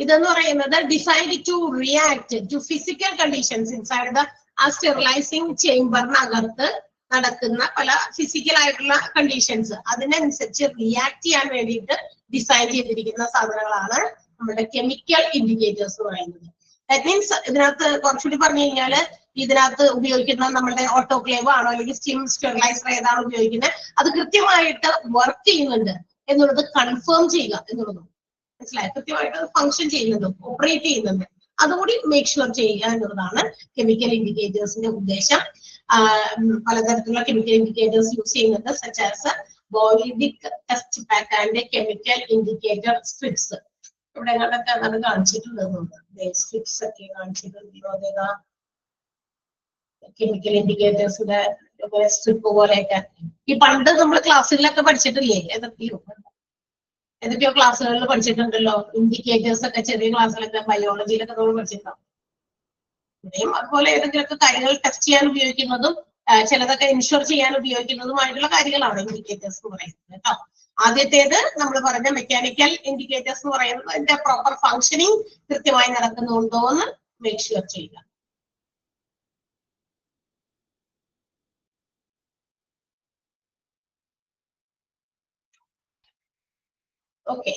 ഇതെന്ന് പറയുന്നത്? Decide to react to physical conditions inside the ആ സ്റ്റെറിലൈസിംഗ് ചേംബറിനകത്ത് നടക്കുന്ന പല ഫിസിക്കൽ ആയിട്ടുള്ള കണ്ടീഷൻസ് അതിനനുസരിച്ച് റിയാക്ട് ചെയ്യാൻ വേണ്ടിയിട്ട് ഡിസൈൻ ചെയ്തിരിക്കുന്ന സാധനങ്ങളാണ് നമ്മുടെ കെമിക്കൽ ഇൻഡിക്കേറ്റേഴ്സ് എന്ന് പറയുന്നത്. ദാറ്റ് മീൻസ് ഇതിനകത്ത് കുറച്ചുകൂടി പറഞ്ഞു കഴിഞ്ഞാല് ഇതിനകത്ത് ഉപയോഗിക്കുന്ന നമ്മുടെ ഓട്ടോക്ലേവ് ആണോ അല്ലെങ്കിൽ സ്റ്റീം സ്റ്റെറിലൈസർ ഏതാണ് ഉപയോഗിക്കുന്നത്, അത് കൃത്യമായിട്ട് വർക്ക് ചെയ്യുന്നുണ്ട് എന്നുള്ളത് കൺഫേം ചെയ്യുക എന്നുള്ളതും മനസ്സിലായി. കൃത്യമായിട്ട് ഫംഗ്ഷൻ ചെയ്യുന്നതും ഓപ്പറേറ്റ് ചെയ്യുന്നുണ്ട് അതുകൂടി മേക്ക് ഷുവർ ചെയ്യുക എന്നുള്ളതാണ് കെമിക്കൽ ഇൻഡിക്കേറ്റേഴ്സിന്റെ ഉദ്ദേശം. പലതരത്തിലുള്ള കെമിക്കൽ ഇൻഡിക്കേറ്റേഴ്സ് യൂസ് ചെയ്യുന്നുണ്ട്, such as Bowie Dick test pack and chemical indicator strips. ഇവിടെ ഞങ്ങളൊക്കെ അത് കാണിച്ചിട്ടുണ്ട്, സ്ട്രിപ്സ് ഒക്കെ കാണിച്ചിട്ടുണ്ട്. കെമിക്കൽ ഇൻഡിക്കേറ്റേഴ്സിന്റെ സ്ട്രിപ്പ് പോലെയൊക്കെ ഈ പണ്ട് നമ്മൾ ക്ലാസ്സുകളിലൊക്കെ പഠിച്ചിട്ടില്ലേ? ഏതൊക്കെയോ ക്ലാസ്സുകളിൽ പഠിച്ചിട്ടുണ്ടല്ലോ ഇൻഡിക്കേറ്റേഴ്സ് ഒക്കെ, ചെറിയ ക്ലാസ്സിലൊക്കെ ബയോളജിയിലൊക്കെ നമ്മൾ പഠിച്ചിട്ടുണ്ടാവും. ഇവിടെയും അതുപോലെ ഏതെങ്കിലുമൊക്കെ കാര്യങ്ങൾ ടെസ്റ്റ് ചെയ്യാൻ ഉപയോഗിക്കുന്നതും ചിലതൊക്കെ ഇൻഷുർ ചെയ്യാൻ ഉപയോഗിക്കുന്നതുമായിട്ടുള്ള കാര്യങ്ങളാണ് ഇൻഡിക്കേറ്റേഴ്സ് എന്ന് പറയുന്നത് കേട്ടോ. ആദ്യത്തേത് നമ്മൾ പറഞ്ഞ മെക്കാനിക്കൽ ഇൻഡിക്കേറ്റേഴ്സ് എന്ന് പറയുന്നത് അതിന്റെ പ്രോപ്പർ ഫംഗ്ഷനിങ് കൃത്യമായി നടക്കുന്നുണ്ടോ എന്ന് മേക്ക് ഷുവർ ചെയ്യുക. ഓക്കെ,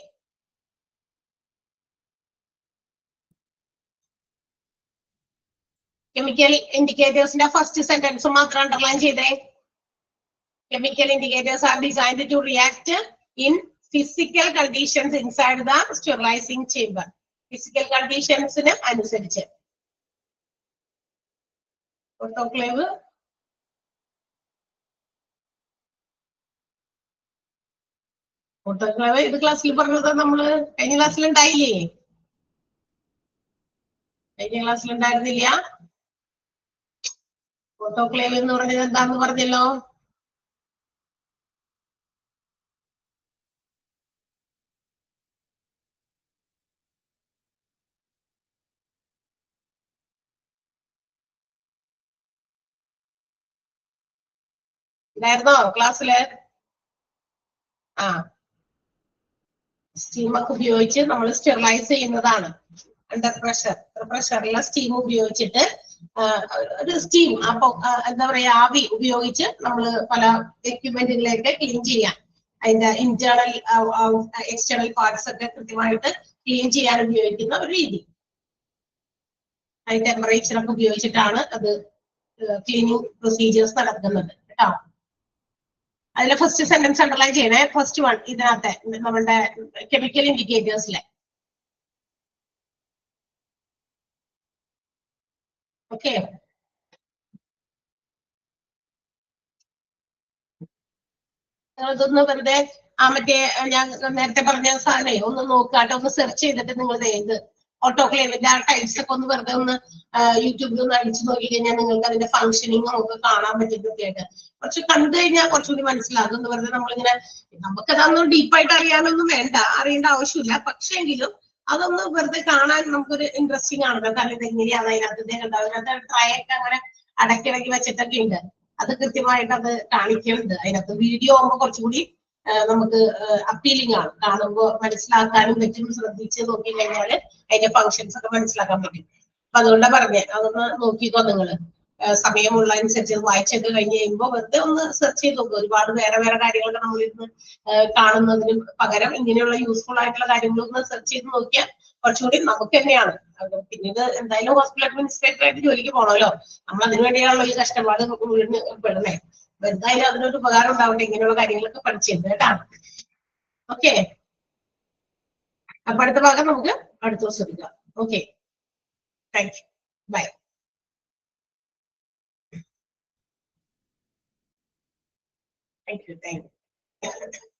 കെമിക്കൽ ഇൻഡിക്കേറ്റേഴ്സിന്റെ ഫസ്റ്റ് സെന്റൻസ് മാത്രം അണ്ടർലൈൻ ചെയ്തേ. Chemical indicators are designed to react in physical conditions inside the sterilising chamber. Physical കണ്ടീഷൻസിന് അനുസരിച്ച് ഓട്ടോക്ലേവ് ഇത് ക്ലാസ്സിൽ പറഞ്ഞത് നമ്മള് കഴിഞ്ഞ ക്ലാസ്സിൽ ഉണ്ടായില്ലേ? കഴിഞ്ഞ ക്ലാസ്സിൽ ഉണ്ടായിരുന്നില്ല. ഓട്ടോക്ലേവ് എന്ന് പറഞ്ഞത് എന്താന്ന് പറഞ്ഞല്ലോ? ഉണ്ടായിരുന്നോ ക്ലാസ്സില്? ആ, സ്റ്റീമൊക്കെ ഉപയോഗിച്ച് നമ്മൾ സ്റ്റെറിലൈസ് ചെയ്യുന്നതാണ് അണ്ടർ പ്രഷർ. പ്രഷറിലെ സ്റ്റീം ഉപയോഗിച്ചിട്ട് ഒരു സ്റ്റീം അപ്പൊ എന്താ പറയാ ആവി ഉപയോഗിച്ച് നമ്മൾ പല എക്യുപ്മെന്റുകളിലേക്ക് ക്ലീൻ ചെയ്യാൻ, അതിന്റെ ഇന്റേണൽ എക്സ്റ്റേണൽ പാർട്സ് ഒക്കെ കൃത്യമായിട്ട് ക്ലീൻ ചെയ്യാൻ ഉപയോഗിക്കുന്ന ഒരു രീതി. അതിന്റെ ടെമ്പറേച്ചർ ഒക്കെ ഉപയോഗിച്ചിട്ടാണ് അത് ക്ലീനിങ് പ്രൊസീജിയേഴ്സ് നടക്കുന്നത് കേട്ടോ. അതിലെ ഫസ്റ്റ് സെന്റൻസ് അണ്ടർലൈൻ ചെയ്യണേ. ഫസ്റ്റ് വൺ ഇതിനകത്തെ നമ്മുടെ കെമിക്കൽ ഇൻഡിക്കേറ്റേഴ്സിലെ. ഓക്കെ, ഇതൊന്ന് വെറുതെ മറ്റേ ഞാൻ നേരത്തെ പറഞ്ഞ സാധനമേ ഒന്ന് നോക്കാട്ടോ, ഒന്ന് സെർച്ച് ചെയ്തിട്ട് നിങ്ങൾ ഇത് ഓട്ടോക്ലേവിന്റെ ആ ടൈപ്സ് ഒക്കെ ഒന്ന് വെറുതെ ഒന്ന് യൂട്യൂബിൽ ഒന്ന് അടിച്ചു നോക്കി കഴിഞ്ഞാൽ നിങ്ങൾക്ക് അതിന്റെ ഫംഗ്ഷനിങ് നമുക്ക് കാണാൻ പറ്റുന്നൊക്കെയായിട്ട് കുറച്ച് കണ്ടു കഴിഞ്ഞാൽ കുറച്ചുകൂടി മനസ്സിലാകും. ഒന്ന് വെറുതെ നമ്മളിങ്ങനെ നമുക്കതൊന്നും ഡീപ്പായിട്ട് അറിയാനൊന്നും വേണ്ട, അറിയേണ്ട ആവശ്യമില്ല. പക്ഷെങ്കിലും അതൊന്ന് വെറുതെ കാണാൻ നമുക്കൊരു ഇൻട്രസ്റ്റിംഗ് ആണല്ലോ. കാരണം ഇത് എങ്ങനെയാണ് അതിനകത്ത് ട്രൈ ഒക്കെ അങ്ങനെ അടക്കിടക്കി വെച്ചിട്ടൊക്കെ ഉണ്ട്. അത് കൃത്യമായിട്ട് അത് കാണിക്കുന്നുണ്ട് അതിനകത്ത്. വീഡിയോ ആകുമ്പോൾ കുറച്ചുകൂടി നമുക്ക് അപ്പീലിംഗ് ആണ്, കാണുമ്പോൾ മനസ്സിലാക്കാനും പറ്റും. ശ്രദ്ധിച്ച് നോക്കി കഴിഞ്ഞാല് അതിന്റെ ഫങ്ഷൻസ് ഒക്കെ മനസ്സിലാക്കാൻ പറ്റും. അപ്പൊ അതുകൊണ്ടാണ് പറഞ്ഞത്, അതൊന്ന് നോക്കിക്കോ നിങ്ങള്. സമയമുള്ള അനുസരിച്ച് വായിച്ചൊക്കെ കഴിഞ്ഞ് കഴിയുമ്പോൾ വെറുതെ ഒന്ന് സെർച്ച് ചെയ്ത് നോക്കുക. ഒരുപാട് വേറെ വേറെ കാര്യങ്ങളൊക്കെ നമ്മളിന്ന് കാണുന്നതിന് പകരം ഇങ്ങനെയുള്ള യൂസ്ഫുൾ ആയിട്ടുള്ള കാര്യങ്ങളൊന്ന് സെർച്ച് ചെയ്ത് നോക്കിയാൽ കുറച്ചുകൂടി നമുക്ക് തന്നെയാണ്. പിന്നീട് എന്തായാലും ഹോസ്പിറ്റൽ അഡ്മിനിസ്ട്രേറ്റർ ആയിട്ട് ജോലിക്ക് പോകണമല്ലോ. നമ്മൾ അതിനു വേണ്ടിയാണല്ലോ ഈ കഷ്ടപ്പാട് മുഴുവൻ പെടുന്നേ. എന്തായാലും അതിനൊരു ഉപകാരം ഉണ്ടാവട്ടെ ഇങ്ങനെയുള്ള കാര്യങ്ങളൊക്കെ പഠിച്ചിരുന്നു കേട്ടാ. ഓക്കെ, അപ്പൊ അടുത്ത ഭാഗം നമുക്ക് അടുത്ത ദിവസം എടുക്കാം. Okay, thank you, bye. Thank U.